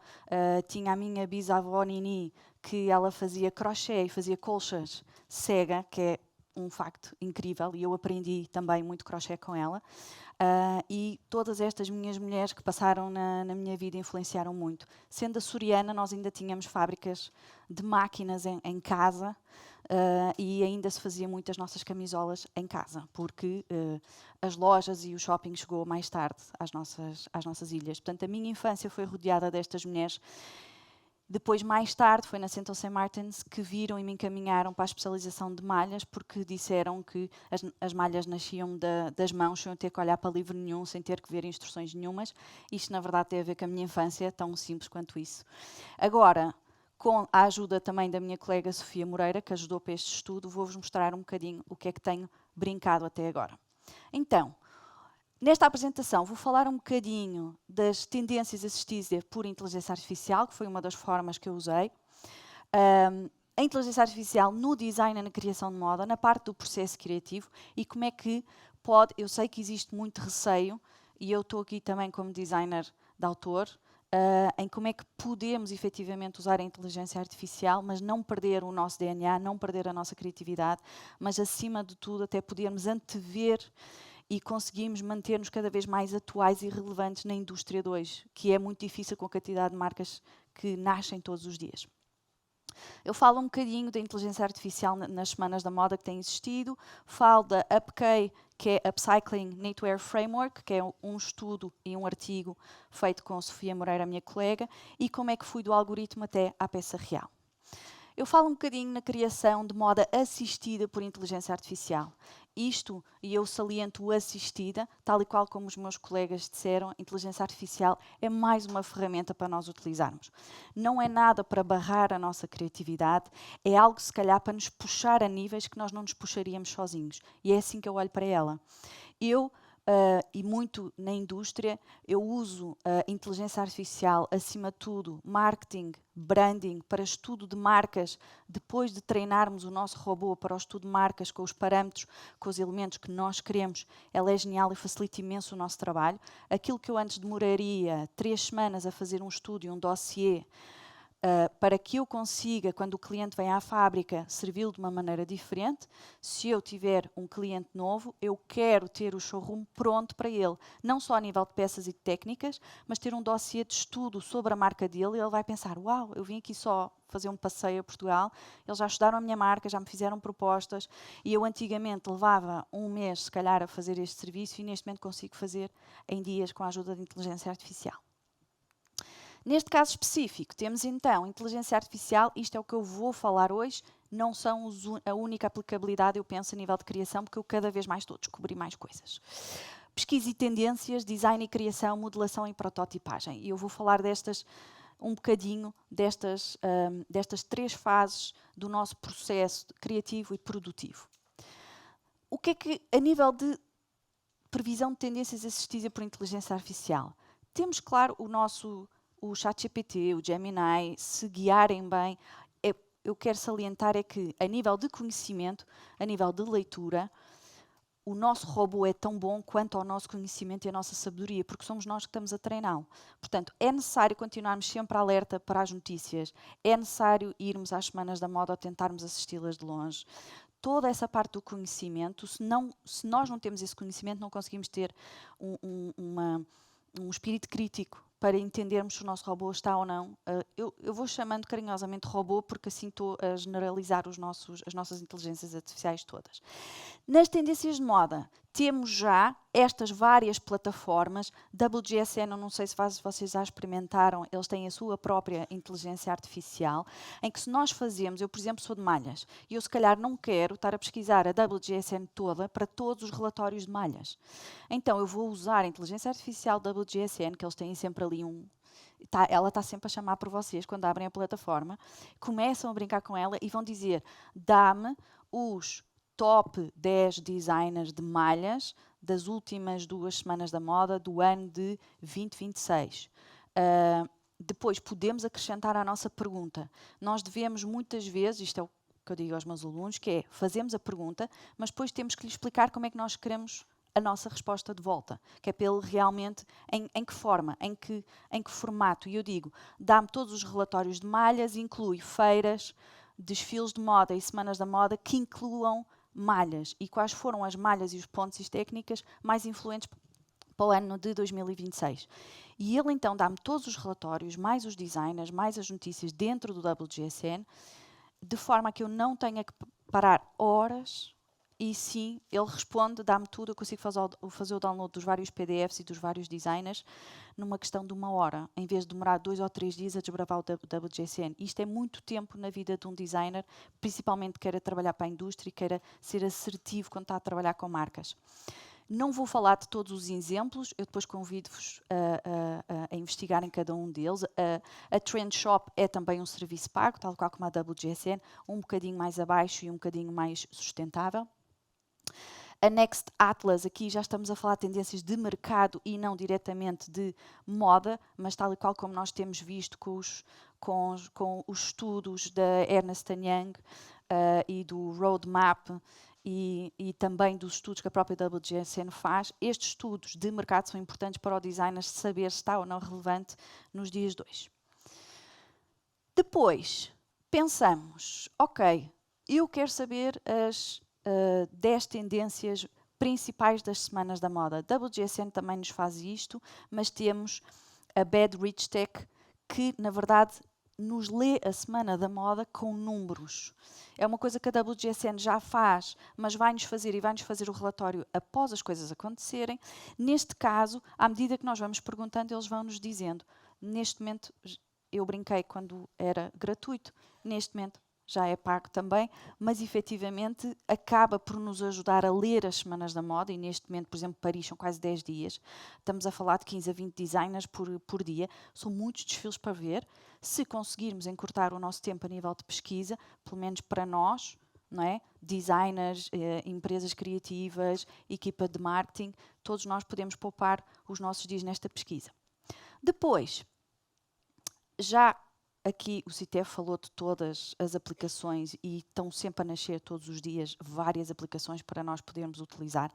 tinha a minha bisavó Nini, que ela fazia crochê e fazia colchas cega, que é um facto incrível, e eu aprendi também muito crochê com ela. E todas estas minhas mulheres que passaram na minha vida influenciaram muito. Sendo açoriana, nós ainda tínhamos fábricas de máquinas em casa e ainda se fazia muitas nossas camisolas em casa, porque as lojas e o shopping chegou mais tarde às nossas ilhas. Portanto, a minha infância foi rodeada destas mulheres. Depois, mais tarde, foi na Central St. Martins que viram e me encaminharam para a especialização de malhas, porque disseram que as malhas nasciam das mãos, sem eu ter que olhar para livro nenhum, sem ter que ver instruções nenhumas. Isto, na verdade, tem a ver com a minha infância, tão simples quanto isso. Agora, com a ajuda também da minha colega Sofia Moreira, que ajudou para este estudo, vou-vos mostrar um bocadinho o que é que tenho brincado até agora. Então, nesta apresentação vou falar um bocadinho das tendências assistidas por inteligência artificial, que foi uma das formas que eu usei. a inteligência artificial no design e na criação de moda, na parte do processo criativo, e como é que pode, eu sei que existe muito receio, e eu estou aqui também como designer de autor, em como é que podemos efetivamente usar a inteligência artificial, mas não perder o nosso DNA, não perder a nossa criatividade, mas acima de tudo até podermos antever e conseguimos manter-nos cada vez mais atuais e relevantes na indústria de hoje, que é muito difícil com a quantidade de marcas que nascem todos os dias. Eu falo um bocadinho da inteligência artificial nas semanas da moda que têm existido, falo da UpKey, que é Upcycling Knitwear Framework, que é um estudo e um artigo feito com Sofia Moreira, minha colega, e como é que fui do algoritmo até à peça real. Eu falo um bocadinho na criação de moda assistida por inteligência artificial. Isto, e eu saliento o assistida, tal e qual como os meus colegas disseram, a inteligência artificial é mais uma ferramenta para nós utilizarmos. Não é nada para barrar a nossa criatividade, é algo se calhar para nos puxar a níveis que nós não nos puxaríamos sozinhos. E é assim que eu olho para ela. Eu, e muito na indústria, eu uso a inteligência artificial, acima de tudo, marketing, branding, para estudo de marcas, depois de treinarmos o nosso robô para o estudo de marcas com os parâmetros, com os elementos que nós queremos, ela é genial e facilita imenso o nosso trabalho. Aquilo que eu antes demoraria 3 semanas a fazer um estudo e um dossiê, para que eu consiga, quando o cliente vem à fábrica, servi-lo de uma maneira diferente. Se eu tiver um cliente novo, eu quero ter o showroom pronto para ele, não só a nível de peças e de técnicas, mas ter um dossiê de estudo sobre a marca dele, e ele vai pensar, uau, eu vim aqui só fazer um passeio a Portugal, eles já estudaram a minha marca, já me fizeram propostas, e eu antigamente levava 1 mês, se calhar, a fazer este serviço, e neste momento consigo fazer em dias com a ajuda de inteligência artificial. Neste caso específico, temos então inteligência artificial, isto é o que eu vou falar hoje, não são a única aplicabilidade, eu penso, a nível de criação, porque eu cada vez mais estou a descobrir mais coisas. Pesquisa e tendências, design e criação, modelação e prototipagem. E eu vou falar um bocadinho destas 3 fases do nosso processo criativo e produtivo. O que é que, a nível de previsão de tendências assistida por inteligência artificial? Temos, claro, o ChatGPT, o Gemini, se guiarem bem, eu quero salientar é que, a nível de conhecimento, a nível de leitura, o nosso robô é tão bom quanto ao nosso conhecimento e a nossa sabedoria, porque somos nós que estamos a treiná-lo. Portanto, é necessário continuarmos sempre alerta para as notícias, é necessário irmos às semanas da moda ou tentarmos assisti-las de longe. Toda essa parte do conhecimento, se nós não temos esse conhecimento, não conseguimos ter um espírito crítico para entendermos se o nosso robô está ou não. Eu vou chamando carinhosamente robô, porque assim estou a generalizar as nossas inteligências artificiais todas. Nas tendências de moda, temos já estas várias plataformas. WGSN, eu não sei se vocês já experimentaram, eles têm a sua própria inteligência artificial, em que se nós fazemos, eu por exemplo sou de malhas, e eu se calhar não quero estar a pesquisar a WGSN toda para todos os relatórios de malhas. Então eu vou usar a inteligência artificial WGSN, que eles têm sempre ali ela está sempre a chamar por vocês quando abrem a plataforma, começam a brincar com ela e vão dizer, dá-me os top 10 designers de malhas das últimas 2 semanas da moda do ano de 2026. Depois podemos acrescentar à nossa pergunta. Nós devemos muitas vezes, isto é o que eu digo aos meus alunos, que é, fazemos a pergunta, mas depois temos que lhe explicar como é que nós queremos a nossa resposta de volta, que é para ele realmente, em que forma, em que formato. E eu digo, dá-me todos os relatórios de malhas, inclui feiras, desfiles de moda e semanas da moda que incluam malhas, e quais foram as malhas e os pontos e técnicas mais influentes para o ano de 2026. E ele então dá-me todos os relatórios, mais os designers, mais as notícias dentro do WGSN, de forma que eu não tenha que parar horas, e sim, ele responde, dá-me tudo, eu consigo fazer o download dos vários PDFs e dos vários designers numa questão de 1 hora, em vez de demorar 2 ou 3 dias a desbravar o WGSN. Isto é muito tempo na vida de um designer, principalmente que queira trabalhar para a indústria e queira ser assertivo quando está a trabalhar com marcas. Não vou falar de todos os exemplos, eu depois convido-vos a investigar em cada um deles. A Trend Shop é também um serviço pago, tal qual como a WGSN, um bocadinho mais abaixo e um bocadinho mais sustentável. A Next Atlas, aqui já estamos a falar de tendências de mercado e não diretamente de moda, mas tal e qual como nós temos visto com com os estudos da Ernst Young e do Roadmap e também dos estudos que a própria WGSN faz. Estes estudos de mercado são importantes para o designer saber se está ou não relevante nos dias de hoje. Depois, pensamos, ok, eu quero saber as 10 tendências principais das semanas da moda. A WGSN também nos faz isto, mas temos a Bad Rich Tech, que na verdade nos lê a semana da moda com números. É uma coisa que a WGSN já faz, mas vai-nos fazer o relatório após as coisas acontecerem. Neste caso, à medida que nós vamos perguntando, eles vão nos dizendo. Neste momento, eu brinquei quando era gratuito, neste momento já é pago também, mas efetivamente acaba por nos ajudar a ler as semanas da moda e neste momento, por exemplo, Paris são quase 10 dias. Estamos a falar de 15 a 20 designers por dia. São muitos desfiles para ver. Se conseguirmos encurtar o nosso tempo a nível de pesquisa, pelo menos para nós, não é? Designers, empresas criativas, equipa de marketing, todos nós podemos poupar os nossos dias nesta pesquisa. Depois, já aqui o CITEF falou de todas as aplicações e estão sempre a nascer todos os dias várias aplicações para nós podermos utilizar.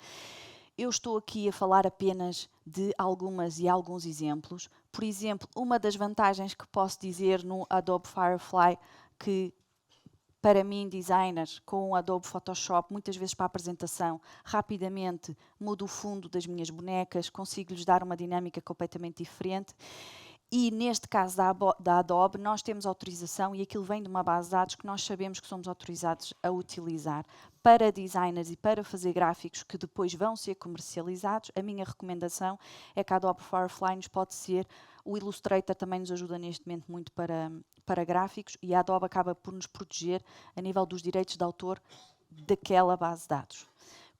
Eu estou aqui a falar apenas de algumas e alguns exemplos. Por exemplo, uma das vantagens que posso dizer no Adobe Firefly, que para mim, designers, com o Adobe Photoshop, muitas vezes para a apresentação, rapidamente mudo o fundo das minhas bonecas, consigo-lhes dar uma dinâmica completamente diferente. E neste caso da Adobe, nós temos autorização e aquilo vem de uma base de dados que nós sabemos que somos autorizados a utilizar para designers e para fazer gráficos que depois vão ser comercializados. A minha recomendação é que a Adobe Firefly nos pode ser, o Illustrator também nos ajuda neste momento muito para gráficos e a Adobe acaba por nos proteger a nível dos direitos de autor daquela base de dados.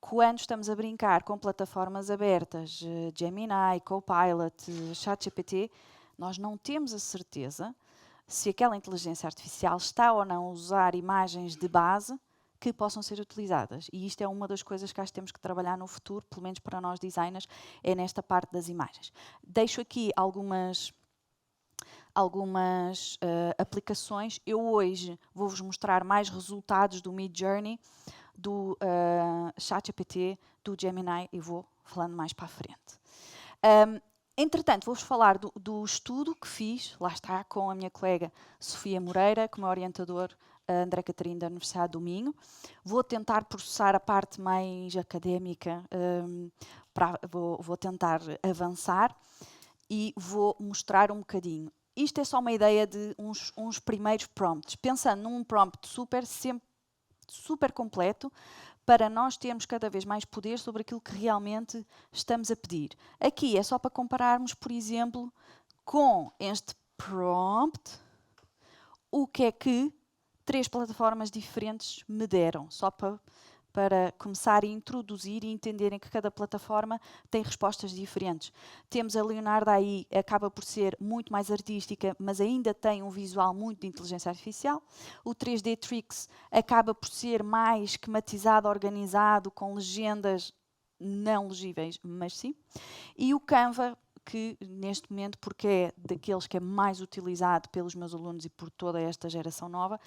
Quando estamos a brincar com plataformas abertas, Gemini, Copilot, ChatGPT, nós não temos a certeza se aquela inteligência artificial está ou não a usar imagens de base que possam ser utilizadas. E isto é uma das coisas que acho que temos que trabalhar no futuro, pelo menos para nós designers, é nesta parte das imagens. Deixo aqui algumas aplicações. Eu hoje vou-vos mostrar mais resultados do Midjourney, do ChatGPT, do Gemini e vou falando mais para a frente. Entretanto, vou-vos falar do estudo que fiz, lá está, com a minha colega Sofia Moreira, com o meu orientador André Catarina da Universidade do Minho. Vou tentar processar a parte mais académica, vou tentar avançar e vou mostrar um bocadinho. Isto é só uma ideia de uns primeiros prompts, pensando num prompt super completo, para nós termos cada vez mais poder sobre aquilo que realmente estamos a pedir. Aqui é só para compararmos, por exemplo, com este prompt, o que é que 3 plataformas diferentes me deram, só para começar a introduzir e entenderem que cada plataforma tem respostas diferentes. Temos a Leonardo AI, acaba por ser muito mais artística, mas ainda tem um visual muito de inteligência artificial. O 3D Tricks acaba por ser mais esquematizado, organizado, com legendas não legíveis, mas sim. E o Canva, que neste momento, porque é daqueles que é mais utilizado pelos meus alunos e por toda esta geração nova,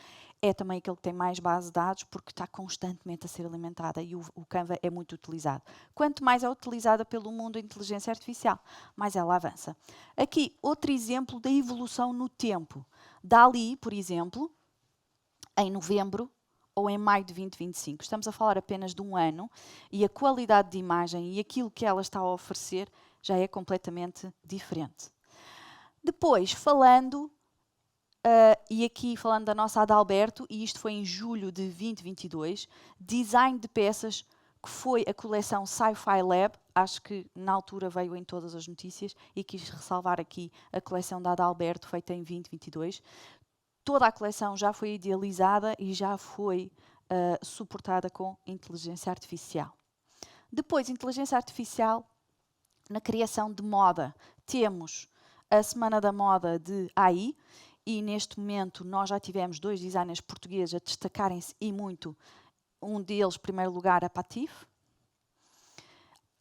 é também aquele que tem mais base de dados porque está constantemente a ser alimentada e o Canva é muito utilizado. Quanto mais é utilizada pelo mundo da inteligência artificial, mais ela avança. Aqui, outro exemplo da evolução no tempo. DALL-E, por exemplo, em novembro ou em maio de 2025. Estamos a falar apenas de um ano e a qualidade de imagem e aquilo que ela está a oferecer já é completamente diferente. Depois, falando, e aqui falando da nossa Adalberto, e isto foi em julho de 2022, design de peças, que foi a coleção Sci-Fi Lab, acho que na altura veio em todas as notícias, e quis ressalvar aqui a coleção da Adalberto, feita em 2022. Toda a coleção já foi idealizada e já foi suportada com inteligência artificial. Depois, inteligência artificial na criação de moda. Temos a Semana da Moda de AI e neste momento nós já tivemos 2 designers portugueses a destacarem-se e muito. Um deles, em primeiro lugar, a Patif.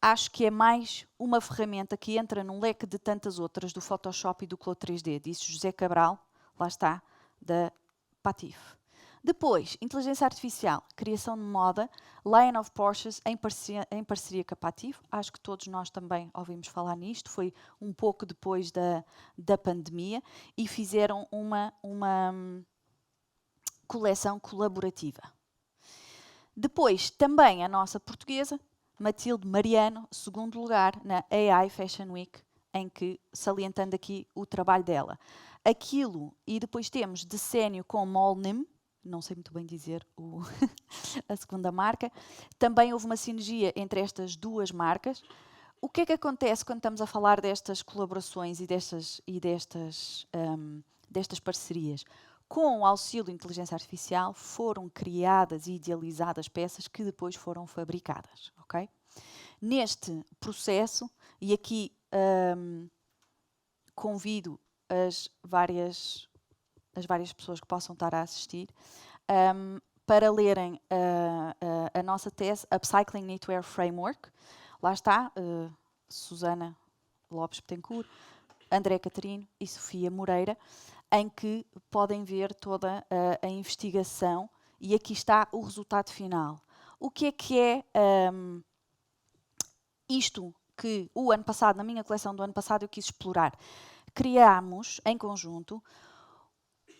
Acho que é mais uma ferramenta que entra num leque de tantas outras do Photoshop e do Cloud 3D, disse José Cabral, lá está, da Patif. Depois, inteligência artificial, criação de moda, Line of Porsches em parceria com a Patif. Acho que todos nós também ouvimos falar nisto. Foi um pouco depois da pandemia e fizeram uma coleção colaborativa. Depois, também a nossa portuguesa, Matilde Mariano, segundo lugar na AI Fashion Week, em que, salientando aqui o trabalho dela. Aquilo, e depois temos Decénio com Molnim, não sei muito bem dizer a segunda marca. Também houve uma sinergia entre estas duas marcas. O que é que acontece quando estamos a falar destas colaborações e destas parcerias? Com o auxílio de inteligência artificial foram criadas e idealizadas peças que depois foram fabricadas. Okay? Neste processo, e aqui convido as várias pessoas que possam estar a assistir para lerem a nossa tese, Upcycling Knitwear Framework. Lá está, Susana Lopes Betancourt, André Catarino e Sofia Moreira, em que podem ver toda a investigação e aqui está o resultado final. O que é isto que o ano passado, na minha coleção do ano passado, eu quis explorar? Criámos, em conjunto,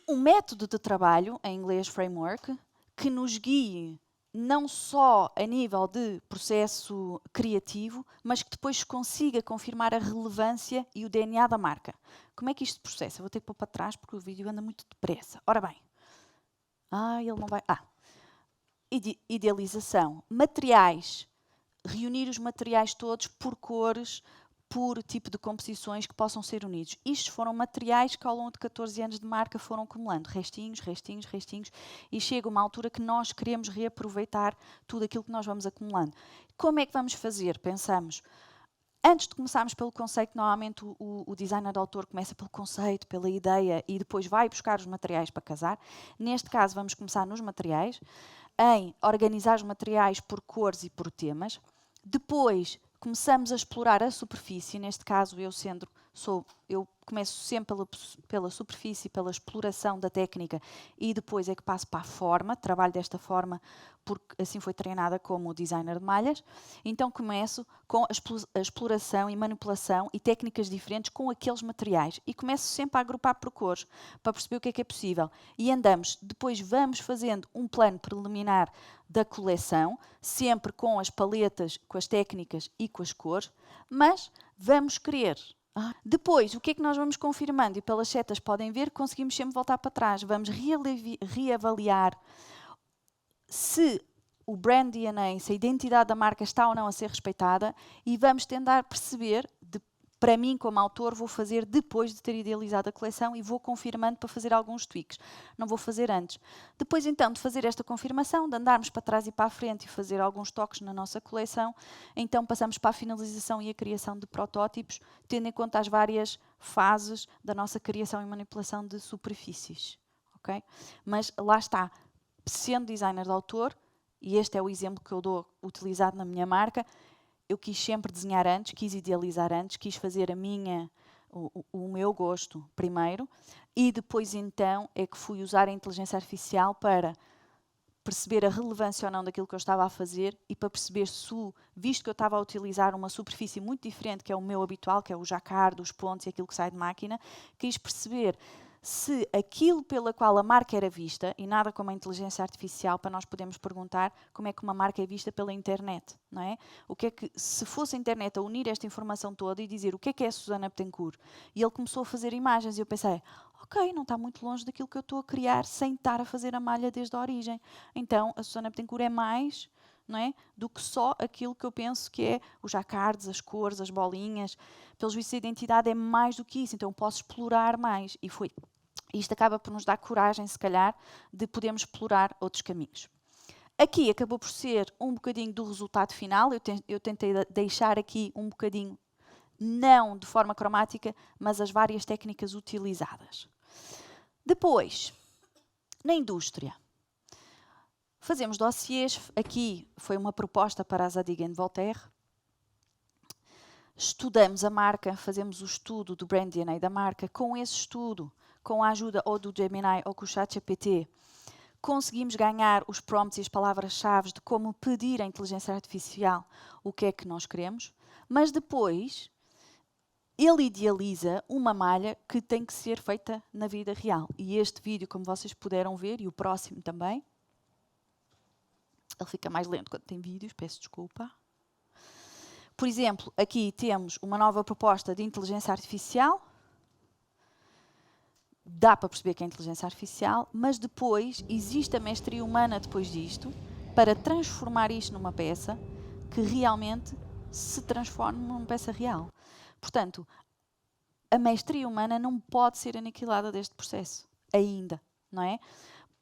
um método de trabalho, em inglês framework, que nos guie não só a nível de processo criativo, mas que depois consiga confirmar a relevância e o DNA da marca. Como é que isto se processa? Eu vou ter que pôr para trás porque o vídeo anda muito depressa. Ora bem. Ele não vai... Idealização. Materiais. Reunir os materiais todos por cores, por tipo de composições que possam ser unidos. Estes foram materiais que ao longo de 14 anos de marca foram acumulando. Restinhos, e chega uma altura que nós queremos reaproveitar tudo aquilo que nós vamos acumulando. Como é que vamos fazer? Pensamos, antes de começarmos pelo conceito, normalmente o designer de autor começa pelo conceito, pela ideia e depois vai buscar os materiais para casar. Neste caso vamos começar nos materiais, em organizar os materiais por cores e por temas. Depois começamos a explorar a superfície, neste caso eu começo sempre pela superfície, pela exploração da técnica e depois é que passo para a forma, trabalho desta forma porque assim foi treinada como designer de malhas. Então começo com a exploração e manipulação e técnicas diferentes com aqueles materiais e começo sempre a agrupar por cores para perceber o que é possível. E andamos, depois vamos fazendo um plano preliminar da coleção, sempre com as paletas, com as técnicas e com as cores, mas vamos querer. Depois, o que é que nós vamos confirmando? E pelas setas podem ver, conseguimos sempre voltar para trás. Vamos reavaliar se o brand DNA, se a identidade da marca está ou não a ser respeitada e vamos tentar perceber, para mim como autor, vou fazer depois de ter idealizado a coleção e vou confirmando para fazer alguns tweaks. Não vou fazer antes. Depois então de fazer esta confirmação, de andarmos para trás e para a frente e fazer alguns toques na nossa coleção, então passamos para a finalização e a criação de protótipos, tendo em conta as várias fases da nossa criação e manipulação de superfícies. Okay? Mas lá está, sendo designer de autor, e este é o exemplo que eu dou utilizado na minha marca, eu quis sempre desenhar antes, quis idealizar antes, quis fazer o meu gosto primeiro e depois então é que fui usar a inteligência artificial para perceber a relevância ou não daquilo que eu estava a fazer e para perceber se, visto que eu estava a utilizar uma superfície muito diferente, que é o meu habitual, que é o jacquard, os pontos e aquilo que sai de máquina, quis perceber se aquilo pela qual a marca era vista, e nada como a inteligência artificial para nós podermos perguntar como é que uma marca é vista pela internet, não é? O que é que, se fosse a internet a unir esta informação toda e dizer o que é a Susana Betancourt, e ele começou a fazer imagens e eu pensei, ok, não está muito longe daquilo que eu estou a criar sem estar a fazer a malha desde a origem. Então a Susana Betancourt é mais, não é, do que só aquilo que eu penso que é os jacquards, as cores, as bolinhas. Pelos vistos, a identidade é mais do que isso, então eu posso explorar mais. E isto acaba por nos dar coragem, se calhar, de podermos explorar outros caminhos. Aqui acabou por ser um bocadinho do resultado final. Eu tentei deixar aqui um bocadinho, não de forma cromática, mas as várias técnicas utilizadas. Depois, na indústria, fazemos dossiês. Aqui foi uma proposta para a Zadig & Voltaire. Estudamos a marca, fazemos o estudo do brand DNA da marca. Com esse estudo, com a ajuda ou do Gemini ou com o ChatGPT, conseguimos ganhar os prompts e as palavras-chave de como pedir à inteligência artificial o que é que nós queremos, mas depois ele idealiza uma malha que tem que ser feita na vida real. E este vídeo, como vocês puderam ver, e o próximo também, ele fica mais lento quando tem vídeos, peço desculpa. Por exemplo, aqui temos uma nova proposta de inteligência artificial. Dá para perceber que é inteligência artificial, mas depois existe a mestria humana depois disto, para transformar isto numa peça que realmente se transforme numa peça real. Portanto, a mestria humana não pode ser aniquilada deste processo, ainda, não é?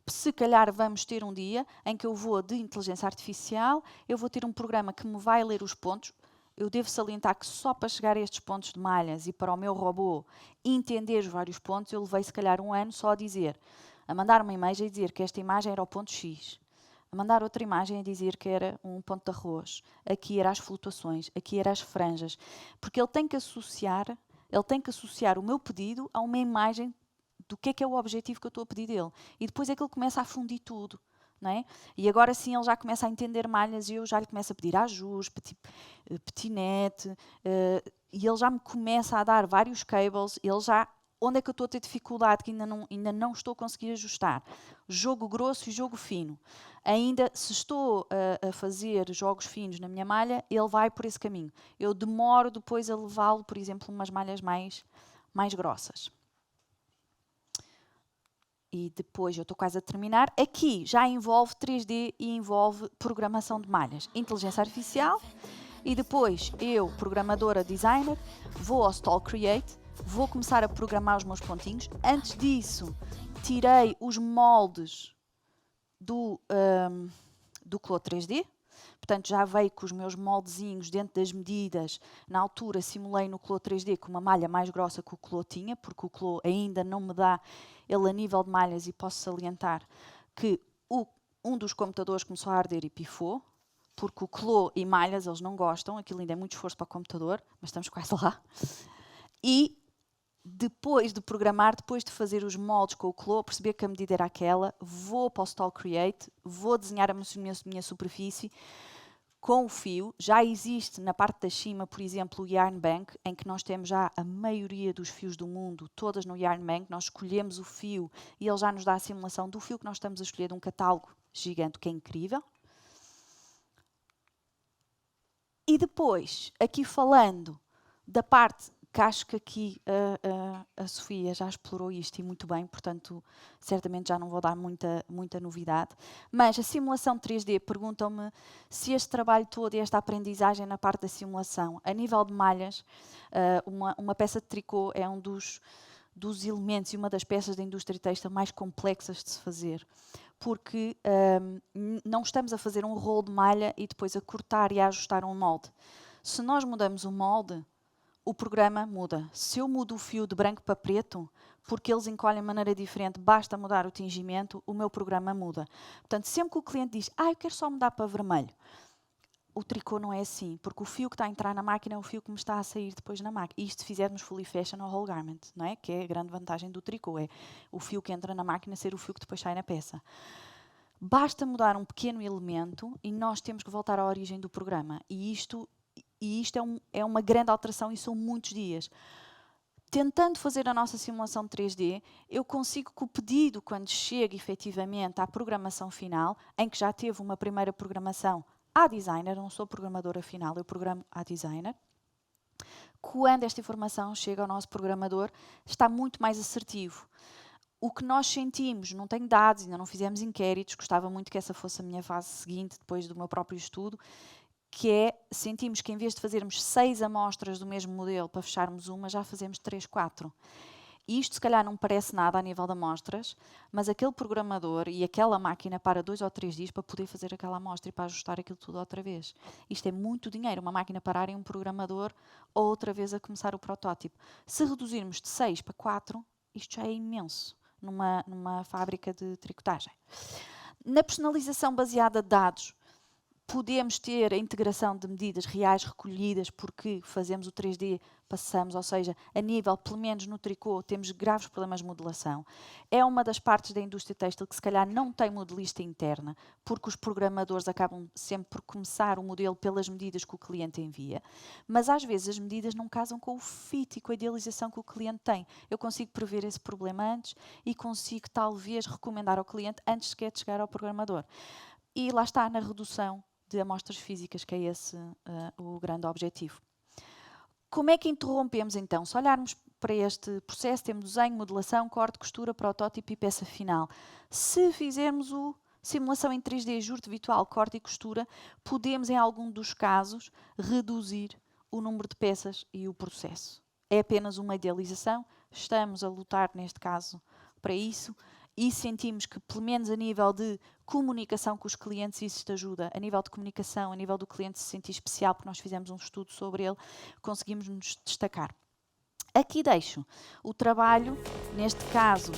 Se calhar vamos ter um dia em que eu vou de inteligência artificial, eu vou ter um programa que me vai ler os pontos. Eu devo salientar que só para chegar a estes pontos de malhas e para o meu robô entender os vários pontos, eu levei se calhar um ano só a mandar uma imagem e dizer que esta imagem era o ponto X. A mandar outra imagem a dizer que era um ponto de arroz. Aqui eram as flutuações, aqui eram as franjas. Porque ele tem que associar o meu pedido a uma imagem do que é o objetivo que eu estou a pedir dele. E depois é que ele começa a fundir tudo. Não é? E agora sim ele já começa a entender malhas e eu já lhe começo a pedir ajus, petinete, e ele já me começa a dar vários cables, onde é que eu estou a ter dificuldade, que ainda não estou a conseguir ajustar. Jogo grosso e jogo fino. Ainda, se estou a fazer jogos finos na minha malha, ele vai por esse caminho. Eu demoro depois a levá-lo, por exemplo, umas malhas mais grossas. E depois, eu estou quase a terminar, aqui já envolve 3D e envolve programação de malhas. Inteligência artificial. E depois, eu, programadora, designer, vou ao Stall Create, vou começar a programar os meus pontinhos. Antes disso, tirei os moldes do Claude 3D. Portanto, já veio com os meus moldezinhos dentro das medidas. Na altura, simulei no Claude 3D com uma malha mais grossa que o Claude tinha, porque o Claude ainda não me dá ele a nível de malhas, e posso salientar que um dos computadores começou a arder e pifou, porque o Claude e malhas, eles não gostam, aquilo ainda é muito esforço para o computador, mas estamos quase lá. E depois de programar, depois de fazer os moldes com o Claude, perceber que a medida era aquela, vou para o Stall Create, vou desenhar a minha superfície com o fio. Já existe na parte da cima, por exemplo, o Yarn Bank, em que nós temos já a maioria dos fios do mundo, todas no Yarn Bank. Nós escolhemos o fio e ele já nos dá a simulação do fio que nós estamos a escolher, de um catálogo gigante que é incrível. E depois, aqui falando da parte que acho que aqui a Sofia já explorou isto e muito bem, portanto, certamente já não vou dar muita novidade. Mas a simulação 3D, perguntam-me se este trabalho todo e esta aprendizagem na parte da simulação, a nível de malhas, uma peça de tricô é um dos elementos e uma das peças da indústria têxtil mais complexas de se fazer. Porque não estamos a fazer um rolo de malha e depois a cortar e a ajustar um molde. Se nós mudamos o molde, o programa muda. Se eu mudo o fio de branco para preto, porque eles encolhem de maneira diferente, basta mudar o tingimento, o meu programa muda. Portanto, sempre que o cliente diz, eu quero só mudar para vermelho, o tricô não é assim, porque o fio que está a entrar na máquina é o fio que me está a sair depois na máquina. Isto se fizermos fully fashion ou whole garment, não é? Que é a grande vantagem do tricô, é o fio que entra na máquina ser o fio que depois sai na peça. Basta mudar um pequeno elemento e nós temos que voltar à origem do programa. E isto é uma grande alteração e são muitos dias. Tentando fazer a nossa simulação 3D, eu consigo que o pedido, quando chega efetivamente à programação final, em que já teve uma primeira programação à designer, não sou programadora final, eu programo à designer, quando esta informação chega ao nosso programador, está muito mais assertivo. O que nós sentimos, não tenho dados, ainda não fizemos inquéritos, gostava muito que essa fosse a minha fase seguinte, depois do meu próprio estudo, que é, sentimos que em vez de fazermos 6 amostras do mesmo modelo para fecharmos uma, já fazemos 3, 4. E isto se calhar não parece nada a nível de amostras, mas aquele programador e aquela máquina para 2 ou 3 dias para poder fazer aquela amostra e para ajustar aquilo tudo outra vez. Isto é muito dinheiro, uma máquina parar em um programador ou outra vez a começar o protótipo. Se reduzirmos de 6 para 4, isto já é imenso numa fábrica de tricotagem. Na personalização baseada de dados, Podemos ter a integração de medidas reais recolhidas porque fazemos o 3D, passamos, ou seja, a nível, pelo menos no tricô, temos graves problemas de modelação. É uma das partes da indústria têxtil que se calhar não tem modelista interna, porque os programadores acabam sempre por começar o modelo pelas medidas que o cliente envia, mas às vezes as medidas não casam com o fit e com a idealização que o cliente tem. Eu consigo prever esse problema antes e consigo talvez recomendar ao cliente antes sequer de chegar ao programador. E lá está, na redução de amostras físicas, que é esse o grande objetivo. Como é que interrompemos então? Se olharmos para este processo, temos desenho, modelação, corte, costura, protótipo e peça final. Se fizermos o simulação em 3D, jurto virtual, corte e costura, podemos, em algum dos casos, reduzir o número de peças e o processo. É apenas uma idealização, estamos a lutar, neste caso, para isso, e sentimos que, pelo menos a nível de comunicação com os clientes, isso te ajuda. A nível de comunicação, a nível do cliente se sentir especial, porque nós fizemos um estudo sobre ele, conseguimos nos destacar. Aqui deixo o trabalho, neste caso,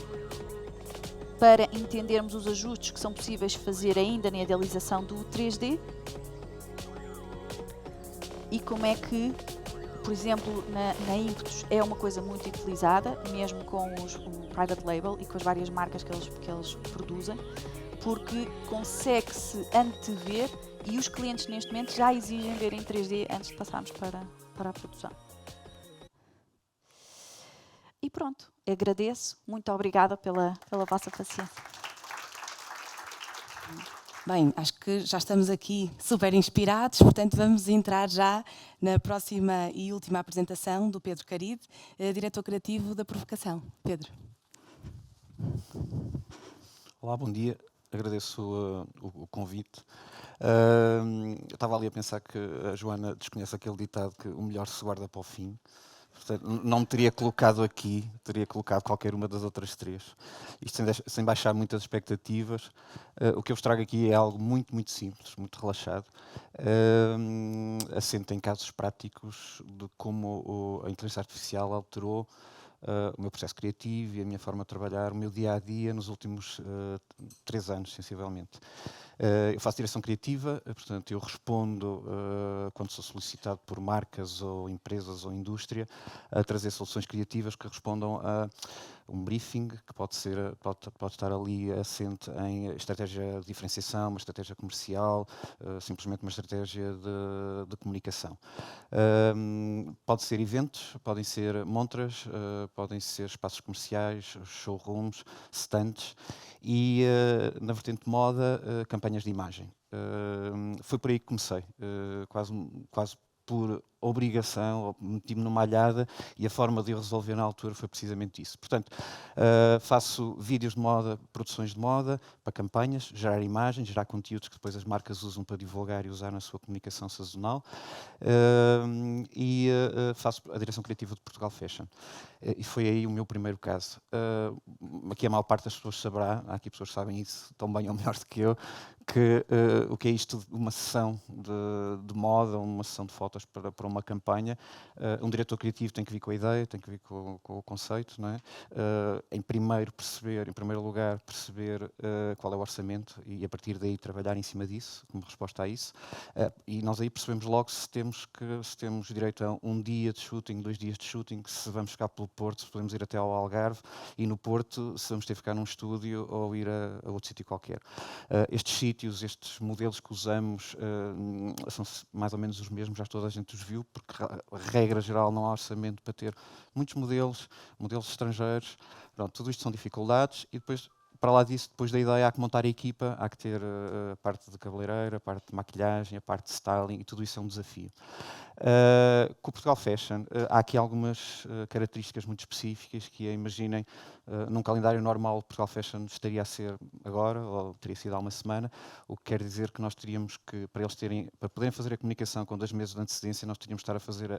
para entendermos os ajustes que são possíveis fazer ainda na idealização do 3D e como é que, por exemplo, na Inputs é uma coisa muito utilizada, mesmo com o private label e com as várias marcas que eles produzem, porque consegue-se antever e os clientes neste momento já exigem ver em 3D antes de passarmos para a produção. E pronto, agradeço, muito obrigada pela vossa paciência. Bem, acho que já estamos aqui super inspirados, portanto vamos entrar já na próxima e última apresentação do Pedro Caride, diretor criativo da Provocação. Pedro. Olá, bom dia. Agradeço o convite. Eu estava ali a pensar que a Joana desconhece aquele ditado que o melhor se guarda para o fim. Portanto, não me teria colocado aqui, teria colocado qualquer uma das outras três. Isto sem baixar muitas expectativas. O que eu vos trago aqui é algo muito, muito simples, muito relaxado. Assente em casos práticos de como a inteligência artificial alterou o meu processo criativo e a minha forma de trabalhar, o meu dia-a-dia nos últimos 3 anos, sensivelmente. Eu faço direção criativa, portanto, eu respondo, quando sou solicitado por marcas ou empresas ou indústria, a trazer soluções criativas que respondam a um briefing, que pode estar ali assente em estratégia de diferenciação, uma estratégia comercial, simplesmente uma estratégia de comunicação. Pode ser eventos, podem ser montras, podem ser espaços comerciais, showrooms, stands e, na vertente de moda, campanhas de imagem. Foi por aí que comecei, quase por obrigação, meti-me numa alhada e a forma de eu resolver na altura foi precisamente isso. Portanto, faço vídeos de moda, produções de moda, para campanhas, gerar imagens, gerar conteúdos que depois as marcas usam para divulgar e usar na sua comunicação sazonal. Faço a direção criativa de Portugal Fashion. E foi aí o meu primeiro caso. Aqui a maior parte das pessoas saberá, há aqui pessoas que sabem isso tão bem ou melhor do que eu, que o que é isto de uma sessão de moda, uma sessão de fotos para uma campanha. Um diretor criativo tem que vir com a ideia, tem que vir com o conceito, não é? Em primeiro lugar, perceber qual é o orçamento e a partir daí trabalhar em cima disso, como resposta a isso. E nós aí percebemos logo se temos direito a um dia de shooting, 2 dias de shooting, se vamos ficar pelo Porto, se podemos ir até ao Algarve e no Porto, se vamos ter que ficar num estúdio ou ir a outro sítio qualquer. Estes sítios, estes modelos que usamos são mais ou menos os mesmos, já toda a gente os viu, porque regra geral não há orçamento para ter muitos modelos estrangeiros. Pronto, tudo isto são dificuldades e depois, para lá disso, depois da ideia, há que montar a equipa, há que ter a parte de cabeleireira, a parte de maquilhagem, a parte de styling e tudo isso é um desafio. Com o Portugal Fashion, há aqui algumas características muito específicas que imaginem, num calendário normal, o Portugal Fashion estaria a ser agora, ou teria sido há uma semana, o que quer dizer que nós teríamos que, para poderem fazer a comunicação com 2 meses de antecedência, nós teríamos que estar a fazer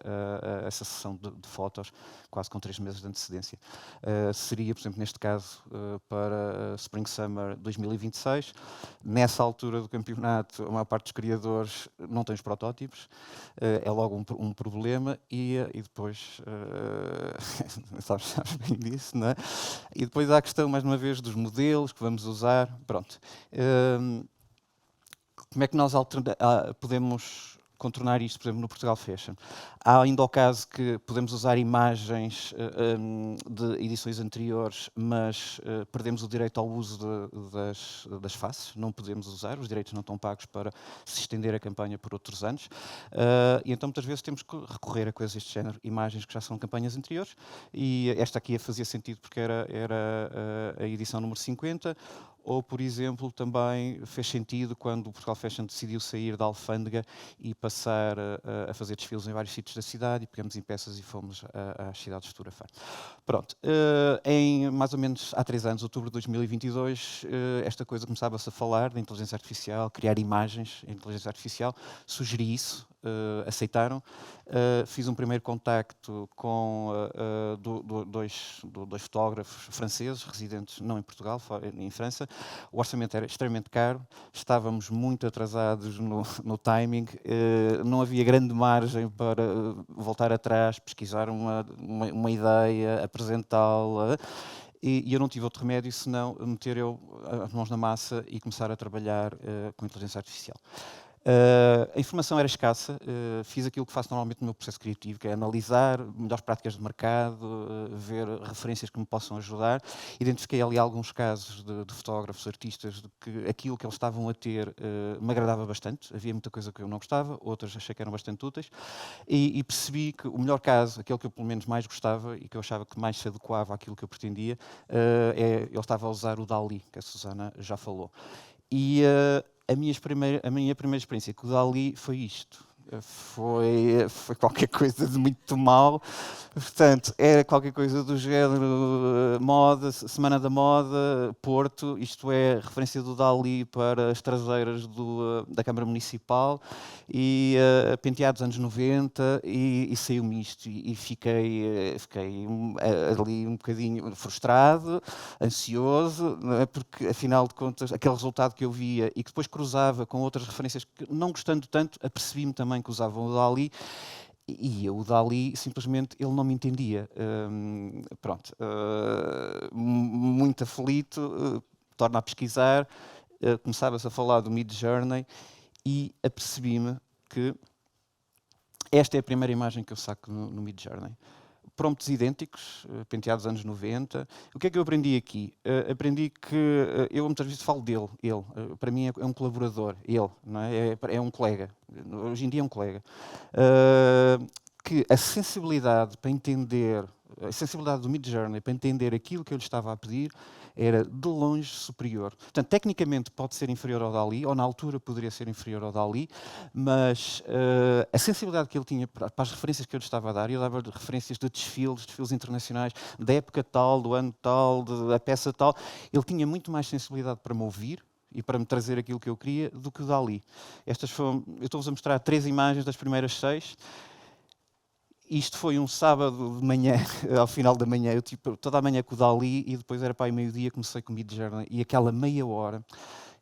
essa sessão de fotos quase com 3 meses de antecedência. Seria, por exemplo, neste caso, para Spring Summer 2026. Nessa altura do campeonato, a maior parte dos criadores não tem os protótipos, é logo um problema e depois, sabes bem disso, não é? E depois há a questão, mais uma vez, dos modelos que vamos usar. Pronto. como é que nós podemos contornar isto, por exemplo, no Portugal Fashion? Há ainda o caso que podemos usar imagens de edições anteriores, mas perdemos o direito ao uso das faces, não podemos usar, os direitos não estão pagos para se estender a campanha por outros anos, e então muitas vezes temos que recorrer a coisas deste género, imagens que já são campanhas anteriores, e esta aqui fazia sentido porque era a edição número 50, ou, por exemplo, também fez sentido quando o Portugal Fashion decidiu sair da alfândega e passar a fazer desfiles em vários sítios da cidade, e pegamos em peças e fomos às cidades fotografar. Pronto, em mais ou menos há 3 anos, outubro de 2022, esta coisa começava-se a falar da inteligência artificial, criar imagens em inteligência artificial, sugeri isso, aceitaram. Fiz um primeiro contacto com dois fotógrafos franceses, residentes não em Portugal, em França. O orçamento era extremamente caro, estávamos muito atrasados no timing, não havia grande margem para voltar atrás, pesquisar uma ideia, apresentá-la. E eu não tive outro remédio senão meter as mãos na massa e começar a trabalhar com inteligência artificial. A informação era escassa, fiz aquilo que faço normalmente no meu processo criativo, que é analisar melhores práticas de mercado, ver referências que me possam ajudar. Identifiquei ali alguns casos de fotógrafos, artistas, de que aquilo que eles estavam a ter me agradava bastante. Havia muita coisa que eu não gostava, outras achei que eram bastante úteis. E percebi que o melhor caso, aquele que eu pelo menos mais gostava e que eu achava que mais se adequava àquilo que eu pretendia, ele estava a usar o DALL-E, que a Susana já falou. E a minha primeira experiência com o DALL-E foi isto. Foi qualquer coisa de muito mal. Portanto, era qualquer coisa do género moda, Semana da Moda, Porto, isto é, referência do DALL-E para as traseiras da Câmara Municipal, e penteados anos 90, e saiu-me isto, e fiquei ali um bocadinho frustrado, ansioso, não é? Porque afinal de contas, aquele resultado que eu via e que depois cruzava com outras referências que, não gostando tanto, apercebi-me também que usavam o DALL-E, e o DALL-E simplesmente ele não me entendia. Muito aflito, torna a pesquisar, começava-se a falar do Midjourney e apercebi-me que esta é a primeira imagem que eu saco no Midjourney. Prompts idênticos, penteados anos 90. O que é que eu aprendi aqui? Aprendi que eu muitas vezes falo dele, ele. Para mim é um colaborador, ele, não é? É um colega. Hoje em dia é um colega. Que a sensibilidade para entender, a sensibilidade do Midjourney para entender aquilo que eu lhe estava a pedir era de longe superior. Portanto, tecnicamente pode ser inferior ao DALL-E, ou na altura poderia ser inferior ao DALL-E, mas a sensibilidade que ele tinha para as referências que eu lhe estava a dar, eu dava referências de desfiles internacionais, da época tal, do ano tal, da peça tal, ele tinha muito mais sensibilidade para me ouvir e para me trazer aquilo que eu queria do que o DALL-E. Eu estou-vos a mostrar 3 imagens das primeiras 6. Isto foi um sábado de manhã, ao final da manhã, eu toda a manhã com o DALL-E, e depois era para aí meio-dia, comecei com o Midjourney, e aquela meia hora,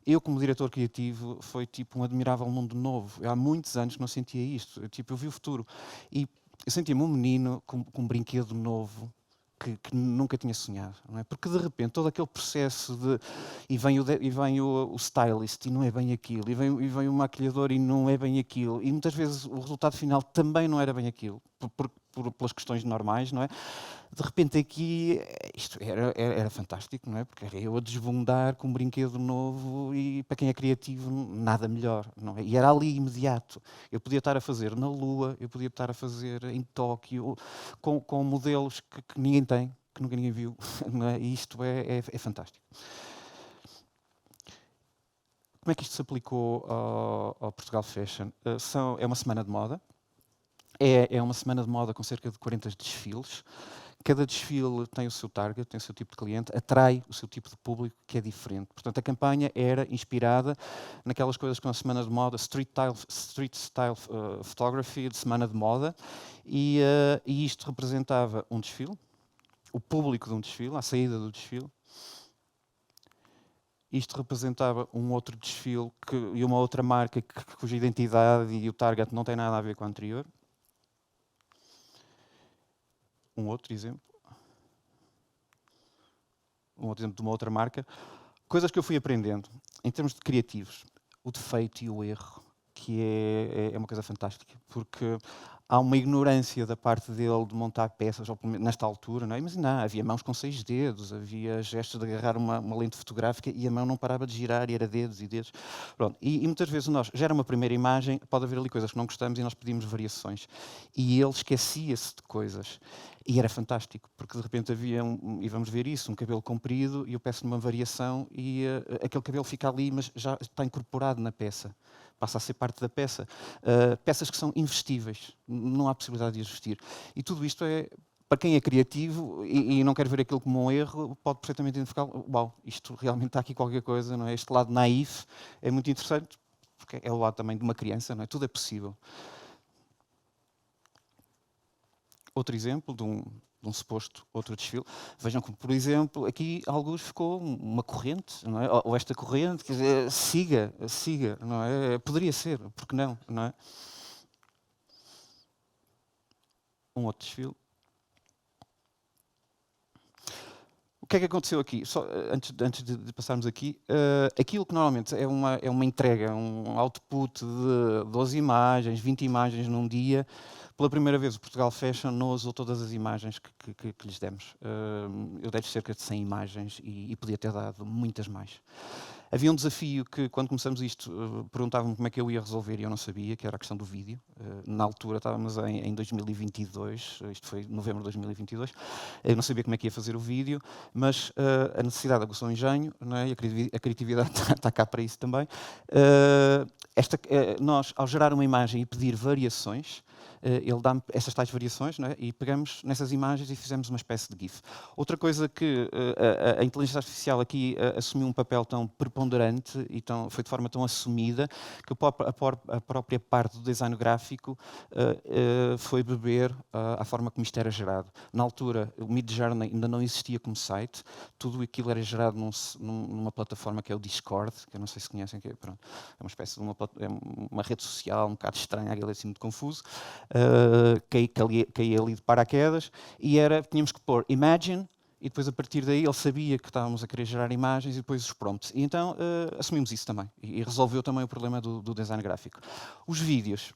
eu como diretor criativo, foi tipo um admirável mundo novo. Há muitos anos que não sentia isto, eu vi o futuro, e eu sentia-me um menino com um brinquedo novo, que nunca tinha sonhado, não é? Porque de repente todo aquele processo e vem o stylist e não é bem aquilo, e vem o maquilhador e não é bem aquilo, e muitas vezes o resultado final também não era bem aquilo, pelas questões normais, não é? De repente aqui isto era fantástico, não é? Porque era eu a desbundar com um brinquedo novo, e para quem é criativo nada melhor, não é? E era ali imediato. Eu podia estar a fazer na Lua, eu podia estar a fazer em Tóquio, com modelos que ninguém tem, que nunca ninguém viu, não é? E isto é fantástico. Como é que isto se aplicou ao Portugal Fashion? É uma semana de moda. É uma semana de moda com cerca de 40 desfiles. Cada desfile tem o seu target, tem o seu tipo de cliente, atrai o seu tipo de público, que é diferente. Portanto, a campanha era inspirada naquelas coisas que na semana de moda, street style photography, de semana de moda, e isto representava um desfile, o público de um desfile, a saída do desfile. Isto representava um outro desfile e uma outra marca cuja identidade e o target não tem nada a ver com a anterior. Um outro exemplo de uma outra marca. Coisas que eu fui aprendendo em termos de criativos. o defeito e o erro, que é uma coisa fantástica, porque há uma ignorância da parte dele de montar peças, ou nesta altura, não é? Imagina, havia mãos com 6 dedos, havia gestos de agarrar uma lente fotográfica e a mão não parava de girar e era dedos e dedos. Pronto. E muitas vezes nós, gera uma primeira imagem, pode haver ali coisas que não gostamos e nós pedimos variações. E ele esquecia-se de coisas. E era fantástico, porque de repente havia, e vamos ver isso, um cabelo comprido e eu peço-lhe uma variação e aquele cabelo fica ali, mas já está incorporado na peça. Passa a ser parte da peça. Peças que são investíveis, não há possibilidade de as vestir. E tudo isto é, para quem é criativo e não quer ver aquilo como um erro, pode perfeitamente identificar, uau, isto realmente está aqui qualquer coisa, não é? Este lado naif é muito interessante, porque é o lado também de uma criança, não é? Tudo é possível. Outro exemplo de um suposto outro desfile. Vejam como, por exemplo, aqui alguns ficou uma corrente, não é? Ou esta corrente, quer dizer, siga, não é? Poderia ser, porque não, não é? Um outro desfile. O que é que aconteceu aqui? Só, antes de passarmos aqui, aquilo que normalmente é uma entrega, um output de 12 imagens, 20 imagens num dia, pela primeira vez o Portugal Fashion não usou todas as imagens que lhes demos. Eu dei cerca de 100 imagens e podia ter dado muitas mais. Havia um desafio que, quando começamos isto, perguntavam-me como é que eu ia resolver e eu não sabia, que era a questão do vídeo. Na altura estávamos em 2022, isto foi novembro de 2022, eu não sabia como é que ia fazer o vídeo, mas a necessidade aguçou o engenho, não é? E a criatividade está cá para isso também. Nós, ao gerar uma imagem e pedir variações, ele dá-me essas tais variações, não é? E pegamos nessas imagens e fizemos uma espécie de GIF. Outra coisa que a inteligência artificial aqui assumiu um papel tão preponderante e foi de forma tão assumida que a própria parte do design gráfico foi beber à forma como isto era gerado. Na altura, o Midjourney ainda não existia como site, tudo aquilo era gerado numa plataforma que é o Discord, que eu não sei se conhecem, que é uma espécie de uma rede social um bocado estranha, aquilo é assim muito confuso. Caí ali de paraquedas e tínhamos que pôr Imagine e depois a partir daí ele sabia que estávamos a querer gerar imagens e depois os prompts. E então assumimos isso também e resolveu também o problema do design gráfico. Os vídeos.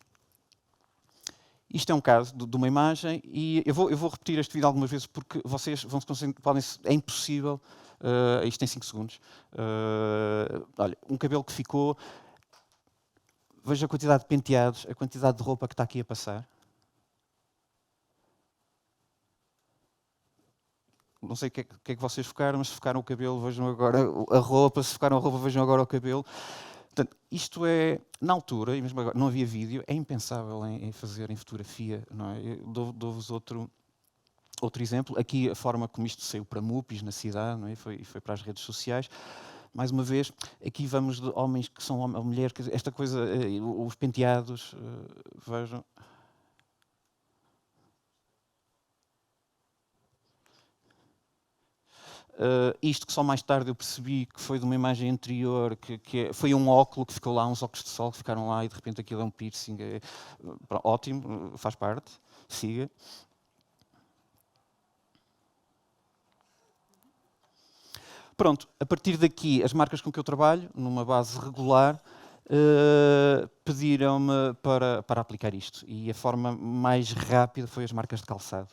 Isto é um caso de uma imagem e eu vou repetir este vídeo algumas vezes porque vocês vão se concentrar, é impossível, isto tem 5 segundos. Olha, um cabelo que ficou. Veja a quantidade de penteados, a quantidade de roupa que está aqui a passar. Não sei o que é que vocês focaram, mas se focaram o cabelo, vejam agora a roupa. Se focaram a roupa, vejam agora o cabelo. Portanto, isto é, na altura, e mesmo agora, não havia vídeo, é impensável em fazer em fotografia. Não é? Dou-vos outro exemplo. Aqui a forma como isto saiu para MUPIs na cidade, não é? Foi para as redes sociais. Mais uma vez, aqui vamos de homens que são ou mulheres, esta coisa, os penteados, vejam. Isto que só mais tarde eu percebi que foi de uma imagem anterior, foi um óculo que ficou lá, uns óculos de sol que ficaram lá e de repente aquilo é um piercing. Ótimo, faz parte, siga. Pronto, a partir daqui, as marcas com que eu trabalho, numa base regular, pediram-me para aplicar isto. E a forma mais rápida foi as marcas de calçado.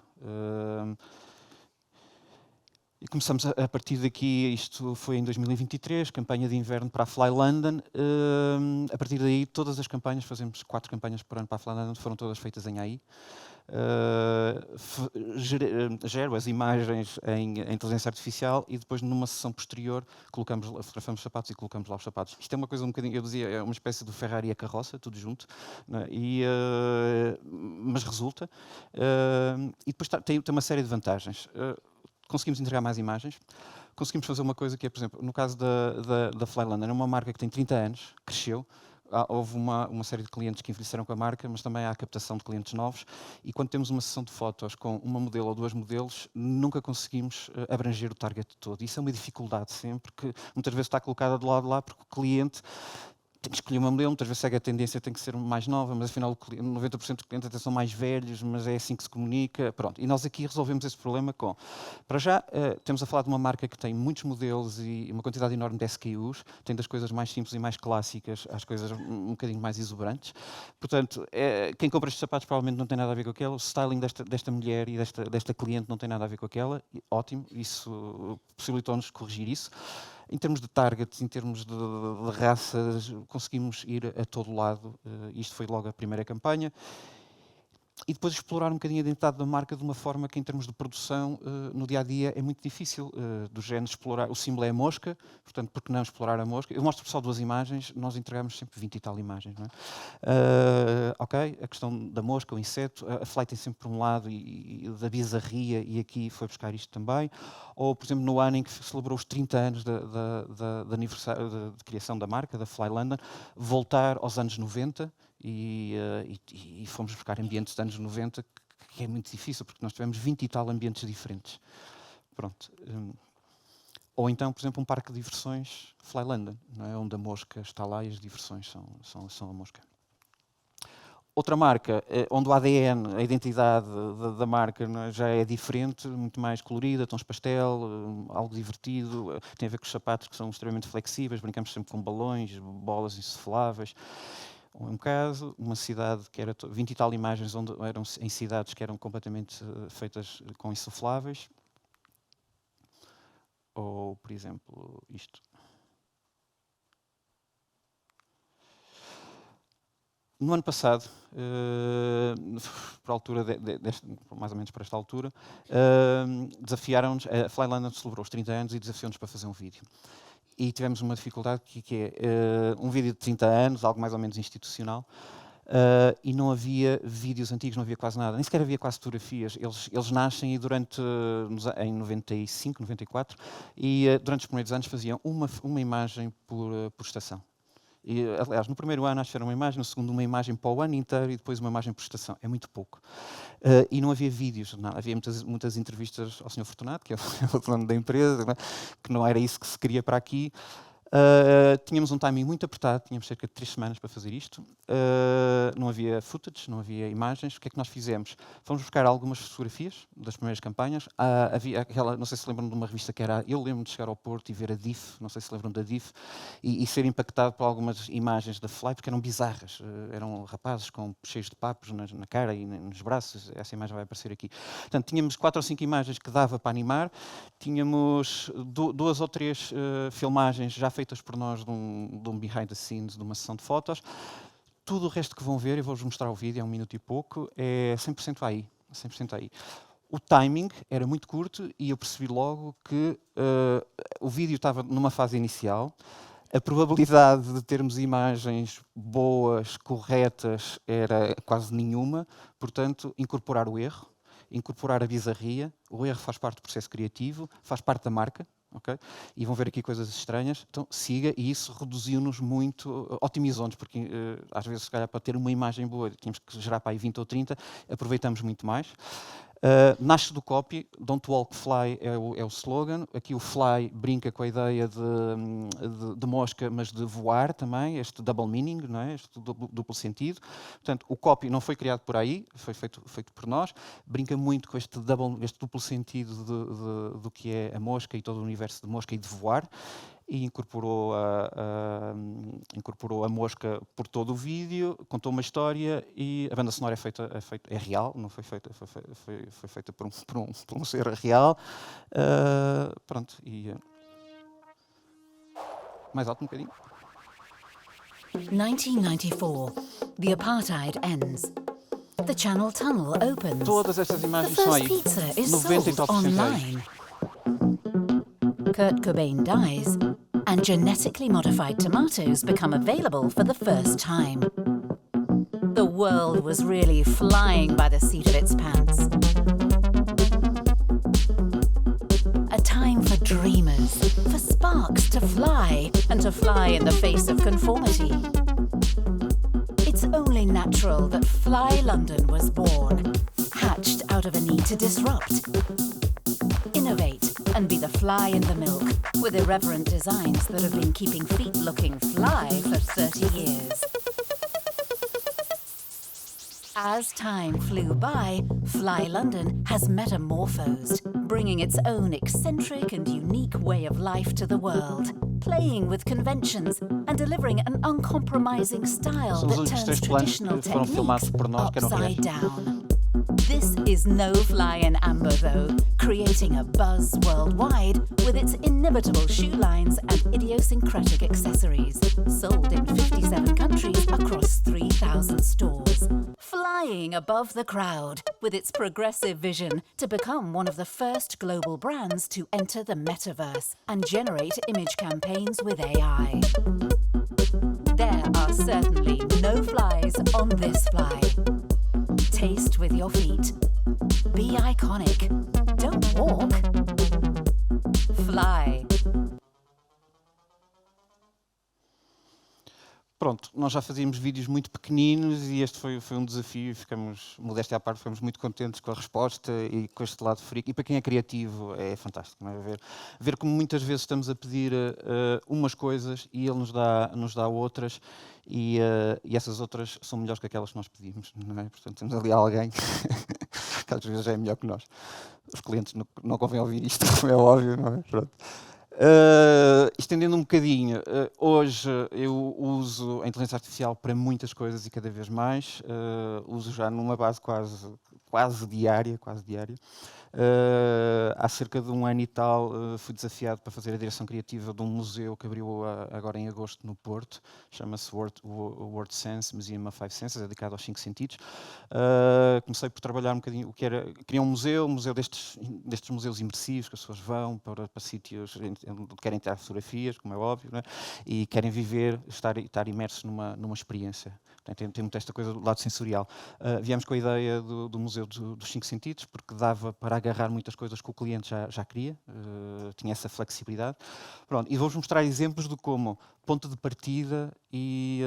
E começamos a partir daqui, isto foi em 2023, campanha de inverno para a Fly London. A partir daí, todas as campanhas, fazemos 4 campanhas por ano para a Fly London, foram todas feitas em AI. Gero as imagens em inteligência artificial e depois numa sessão posterior fotografamos os sapatos e colocamos lá os sapatos. Isto é uma coisa um bocadinho, eu dizia, é uma espécie de Ferrari e a carroça, tudo junto, né? Mas resulta. E depois tem uma série de vantagens. Conseguimos entregar mais imagens, conseguimos fazer uma coisa que é, por exemplo, no caso da Fly London, é uma marca que tem 30 anos, cresceu. Houve uma série de clientes que envelheceram com a marca, mas também há a captação de clientes novos. E quando temos uma sessão de fotos com uma modelo ou 2 modelos, nunca conseguimos abranger o target todo. Isso é uma dificuldade sempre, que muitas vezes está colocada do lado de lá, porque o cliente tem que escolher uma modelo, muitas vezes segue a tendência, tem que ser mais nova, mas afinal 90% dos clientes até são mais velhos, mas é assim que se comunica. Pronto. E nós aqui resolvemos esse problema com... Para já, temos a falar de uma marca que tem muitos modelos e uma quantidade enorme de SKUs, tem das coisas mais simples e mais clássicas às coisas um bocadinho mais exuberantes. Portanto, quem compra estes sapatos provavelmente não tem nada a ver com aquela, o styling desta mulher e desta cliente não tem nada a ver com aquela. Ótimo, isso possibilitou-nos corrigir isso. Em termos de targets, em termos de raças, conseguimos ir a todo lado. Isto foi logo a primeira campanha. E depois explorar um bocadinho a identidade da marca de uma forma que, em termos de produção, no dia-a-dia é muito difícil. Do género explorar, o símbolo é a mosca, portanto, por que não explorar a mosca? Eu mostro só 2 imagens, nós entregamos sempre 20 e tal imagens, não é? Ok, a questão da mosca, o inseto, a Fly tem sempre por um lado e da bizarria, e aqui foi buscar isto também. Ou, por exemplo, no ano em que celebrou os 30 anos de aniversário de criação da marca, da Fly London, voltar aos anos 90, e fomos buscar ambientes dos anos 90, que é muito difícil, porque nós tivemos 20 e tal ambientes diferentes. Pronto. Ou então, por exemplo, um parque de diversões, Fly London, não é? Onde a mosca está lá e as diversões são a mosca. Outra marca, onde o ADN, a identidade da marca, não é? Já é diferente, muito mais colorida, tons pastel, algo divertido, tem a ver com os sapatos que são extremamente flexíveis, brincamos sempre com balões, bolas insufláveis. Um caso, uma cidade que era 20 e tal imagens, onde eram em cidades que eram completamente feitas com insufláveis. Ou, por exemplo, isto. No ano passado, para a altura mais ou menos para esta altura, desafiaram-nos, a Fly London celebrou os 30 anos e desafiou-nos para fazer um vídeo. E tivemos uma dificuldade que é um vídeo de 30 anos, algo mais ou menos institucional, e não havia vídeos antigos, não havia quase nada, nem sequer havia quase fotografias. Eles nascem e em 95, 94, e durante os primeiros anos faziam uma imagem por estação. E, aliás, no primeiro ano acho que era uma imagem, no segundo uma imagem para o ano inteiro e depois uma imagem por estação. É muito pouco. E não havia vídeos, não. Havia muitas entrevistas ao Sr. Fortunato, que é o dono da empresa, não, que não era isso que se queria para aqui. Tínhamos um timing muito apertado, tínhamos cerca de 3 semanas para fazer isto. Não havia footage, não havia imagens. O que é que nós fizemos? Fomos buscar algumas fotografias das primeiras campanhas. Havia aquela, não sei se lembram de uma revista que era... Eu lembro de chegar ao Porto e ver a DIF, não sei se lembram da DIF, e ser impactado por algumas imagens da Fly, porque eram bizarras. Eram rapazes cheios de papos na cara e nos braços. Essa imagem vai aparecer aqui. Portanto, tínhamos 4 ou 5 imagens que dava para animar. Tínhamos 2 ou 3 filmagens já feitas por nós de um behind the scenes, de uma sessão de fotos. Tudo o resto que vão ver, eu vou-vos mostrar o vídeo, é 1 minuto e pouco, é 100% AI. 100% AI. O timing era muito curto e eu percebi logo que o vídeo estava numa fase inicial. A probabilidade de termos imagens boas, corretas, era quase nenhuma. Portanto, incorporar o erro, incorporar a bizarria. O erro faz parte do processo criativo, faz parte da marca. Okay? E vão ver aqui coisas estranhas, então siga, e isso reduziu-nos muito, otimizou-nos, porque às vezes, se calhar, para ter uma imagem boa, tínhamos que gerar para aí 20 ou 30, aproveitamos muito mais. Nasce do copy, Don't Walk Fly é o slogan. Aqui o Fly brinca com a ideia de mosca, mas de voar também, este double meaning, não é? Este duplo sentido. Portanto, o copy não foi criado por aí, foi feito por nós. Brinca muito com este duplo sentido do que é a mosca e todo o universo de mosca e de voar. E incorporou a mosca por todo o vídeo, contou uma história, e a banda sonora é real, não foi feita, foi feita por um ser real. Pronto, e mais alto um bocadinho. 1994. The apartheid ends. The Channel Tunnel opens. Todas estas imagens The são first aí. pizza is 90 e sold tal % aí. online. Kurt Cobain dies, and genetically modified tomatoes become available for the first time. The world was really flying by the seat of its pants. A time for dreamers, for sparks to fly, and to fly in the face of conformity. It's only natural that Fly London was born, hatched out of a need to disrupt, innovate, and be the fly in the milk, with irreverent designs that have been keeping feet looking fly for 30 years. As time flew by, Fly London has metamorphosed, bringing its own eccentric and unique way of life to the world, playing with conventions and delivering an uncompromising style that turns traditional techniques upside down. This is no fly in amber though, creating a buzz worldwide with its inimitable shoe lines and idiosyncratic accessories, sold in 57 countries across 3,000 stores. Flying above the crowd with its progressive vision to become one of the first global brands to enter the metaverse and generate image campaigns with AI. There are certainly no flies on this fly. Taste with your feet. Be iconic. Don't walk. Fly. Pronto, nós já fazíamos vídeos muito pequeninos e este foi um desafio e ficamos, modéstia à parte, ficamos muito contentes com a resposta e com este lado freak. E para quem é criativo é fantástico, não é? Ver como muitas vezes estamos a pedir umas coisas e ele nos dá outras e essas outras são melhores que aquelas que nós pedimos, não é? Portanto, temos ali alguém que às vezes é melhor que nós. Os clientes não convém ouvir isto, como é óbvio, não é? Pronto. Estendendo um bocadinho, hoje eu uso a inteligência artificial para muitas coisas e cada vez mais, uso já numa base quase diária. Há cerca de um ano e tal fui desafiado para fazer a direção criativa de um museu que abriu agora em agosto no Porto, chama-se World Sense, Museum of Five Senses, é dedicado aos 5 sentidos. Comecei por trabalhar um bocadinho o que era, queria um museu destes museus imersivos, que as pessoas vão para sítios onde querem tirar fotografias, como é óbvio, né? E querem viver, estar imersos numa experiência. Tem muito esta coisa do lado sensorial. Viemos com a ideia do Museu dos 5 Sentidos, porque dava para agarrar muitas coisas que o cliente já queria, tinha essa flexibilidade. Pronto, e vou-vos mostrar exemplos de como ponto de partida e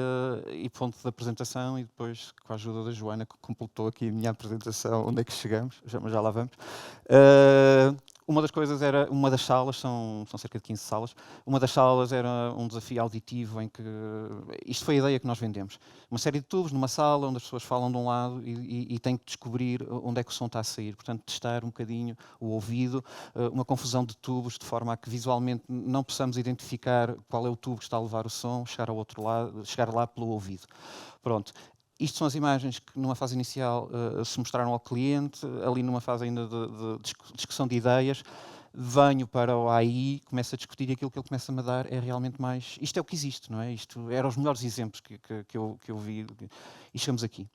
ponto de apresentação, e depois, com a ajuda da Joana, que completou aqui a minha apresentação, onde é que chegamos, já lá vamos. Uma das coisas era, uma das salas, são cerca de 15 salas, uma das salas era um desafio auditivo em que, isto foi a ideia que nós vendemos, uma série de tubos numa sala onde as pessoas falam de um lado e têm que descobrir onde é que o som está a sair, portanto testar um bocadinho o ouvido, uma confusão de tubos de forma a que visualmente não possamos identificar qual é o tubo que está a levar o som, chegar ao outro lado, chegar lá pelo ouvido. Pronto. Isto são as imagens que, numa fase inicial, se mostraram ao cliente, ali numa fase ainda de discussão de ideias. Venho para o AI, começo a discutir e aquilo que ele começa-me a dar é realmente mais... Isto é o que existe, não é? Isto eram os melhores exemplos que eu vi e chegamos aqui.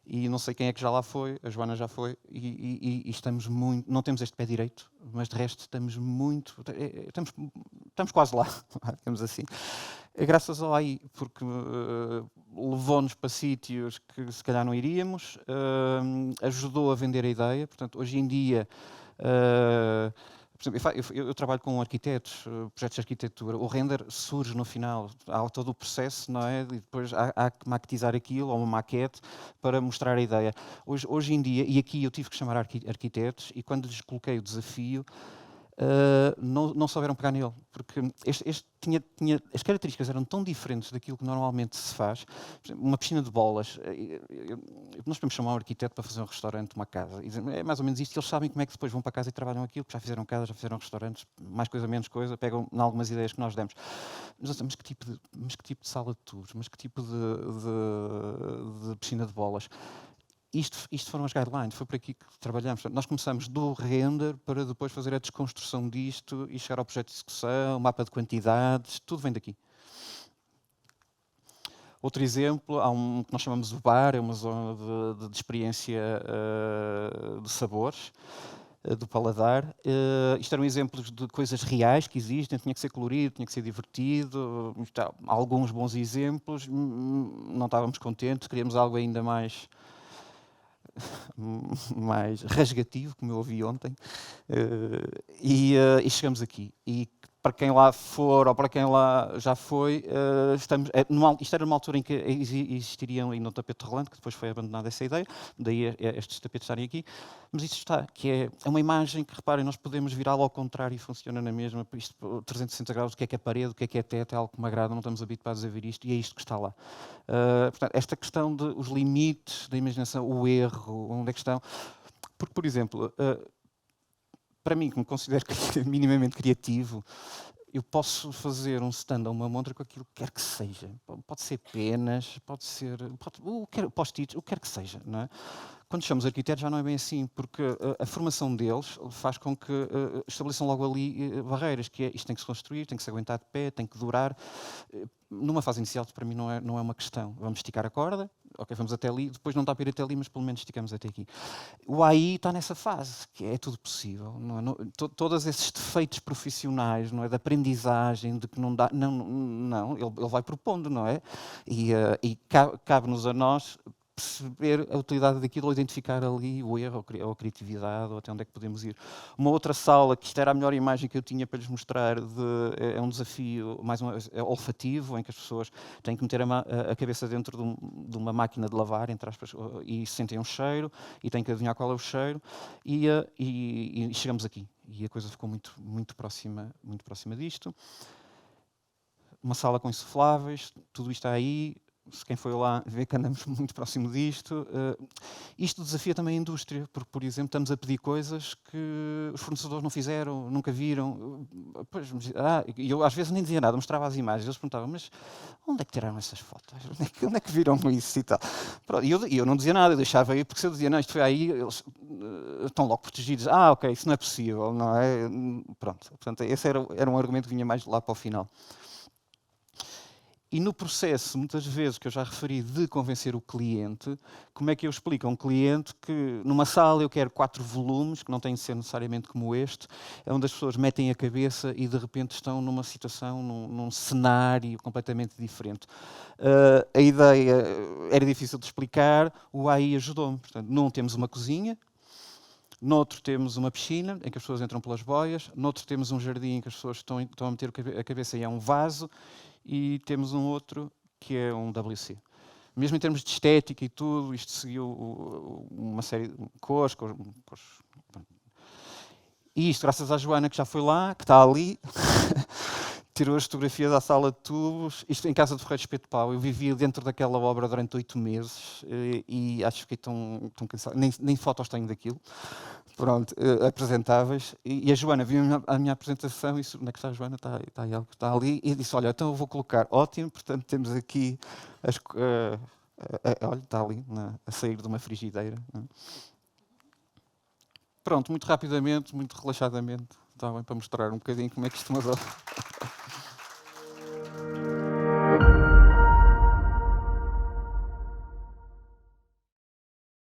E não sei quem é que já lá foi, a Joana já foi, e estamos muito... Não temos este pé direito, mas de resto estamos muito... Estamos quase lá, digamos assim. É graças ao AI, porque levou-nos para sítios que se calhar não iríamos, ajudou a vender a ideia. Portanto, hoje em dia, por exemplo, eu trabalho com arquitetos, projetos de arquitetura. O render surge no final, há todo o processo, não é? E depois há que maquetizar aquilo, ou uma maquete, para mostrar a ideia. Hoje em dia, e aqui eu tive que chamar arquitetos, e quando lhes coloquei o desafio, não souberam pegar nele, porque este tinha as características eram tão diferentes daquilo que normalmente se faz. Uma piscina de bolas, nós podemos chamar um arquiteto para fazer um restaurante, uma casa, e é mais ou menos isto. Eles sabem como é que depois vão para casa e trabalham aquilo, porque já fizeram casa, já fizeram restaurantes, mais coisa, menos coisa, pegam em algumas ideias que nós demos. Mas que tipo de sala de tours, mas que tipo de piscina de bolas? Isto foram as guidelines, foi por aqui que trabalhamos. Nós começamos do render para depois fazer a desconstrução disto e chegar ao projeto de execução, mapa de quantidades, tudo vem daqui. Outro exemplo, há um que nós chamamos o bar, é uma zona de experiência de sabores, do paladar. Isto eram exemplos de coisas reais que existem, tinha que ser colorido, tinha que ser divertido, alguns bons exemplos, não estávamos contentes, queríamos algo ainda mais rasgativo, como eu ouvi ontem, e chegamos aqui. E para quem lá for ou para quem lá já foi, isto era numa altura em que existiriam ainda um tapete rolante, que depois foi abandonada essa ideia, daí estes tapetes estarem aqui, mas isto está, que é uma imagem que, reparem, nós podemos virá-la ao contrário e funciona na mesma, isto 360 graus, o que é parede, o que é teto, é algo que me agrada, não estamos habituados a ver isto, e é isto que está lá. Portanto, esta questão de os limites da imaginação, o erro, onde é que estão, porque, por exemplo, para mim, que me considero minimamente criativo, eu posso fazer um stand ou uma montra com aquilo que quer que seja. Pode ser penas, pode ser post-its, o que quer que seja. Não é? Quando chamamos arquitetos já não é bem assim, porque a formação deles faz com que estabeleçam logo ali barreiras, que é isto tem que se construir, tem que se aguentar de pé, tem que durar. Numa fase inicial, para mim, não é uma questão. Vamos esticar a corda, ok, vamos até ali, depois não está para ir até ali, mas pelo menos esticamos até aqui. O AI está nessa fase, que é tudo possível. Não é? Todos esses defeitos profissionais, não é? De aprendizagem, de que não dá, não ele vai propondo, não é? E cabe-nos a nós perceber a utilidade daquilo, ou identificar ali o erro, ou a criatividade, ou até onde é que podemos ir. Uma outra sala, que isto era a melhor imagem que eu tinha para lhes mostrar, é um desafio mais olfativo, em que as pessoas têm que meter a cabeça dentro de uma máquina de lavar, entre aspas, e sentem um cheiro, e têm que adivinhar qual é o cheiro, e chegamos aqui. E a coisa ficou muito próxima disto. Uma sala com insufláveis, tudo isto está aí. Se quem foi lá vê que andamos muito próximo disto. Isto desafia também a indústria, porque, por exemplo, estamos a pedir coisas que os fornecedores não fizeram, nunca viram. Eu às vezes nem dizia nada, mostrava as imagens, eles perguntavam, mas onde é que tiraram essas fotos? Onde é que viram isso e tal? E eu não dizia nada, eu deixava aí, porque se eu dizia, não, isto foi aí, eles estão logo protegidos. Ok, isso não é possível, não é? Pronto, portanto, esse era um argumento que vinha mais lá para o final. E no processo, muitas vezes, que eu já referi, de convencer o cliente, como é que eu explico a um cliente que numa sala eu quero 4 volumes, que não têm de ser necessariamente como este, é onde as pessoas metem a cabeça e de repente estão numa situação, num cenário completamente diferente. A ideia era difícil de explicar, o AI ajudou-me. Portanto, num temos uma cozinha, noutro temos uma piscina, em que as pessoas entram pelas boias, noutro temos um jardim em que as pessoas estão a meter a cabeça e é um vaso, e temos um outro que é um WC. Mesmo em termos de estética e tudo, isto seguiu uma série de cores. E isto, graças à Joana, que já foi lá, que está ali, tirou as fotografias da sala de tubos. Isto em casa de Ferreira Espeto de Pau. Eu vivi dentro daquela obra durante 8 meses e acho que fiquei tão cansado. Nem fotos tenho daquilo. Pronto, apresentáveis. E a Joana viu a minha apresentação e disse, onde é que está a Joana? Está ali. E disse, olha, então eu vou colocar. Ótimo, portanto temos aqui, olha, está ali, a sair de uma frigideira. Pronto, muito rapidamente, muito relaxadamente. Está bem para mostrar um bocadinho como é que isto mudou.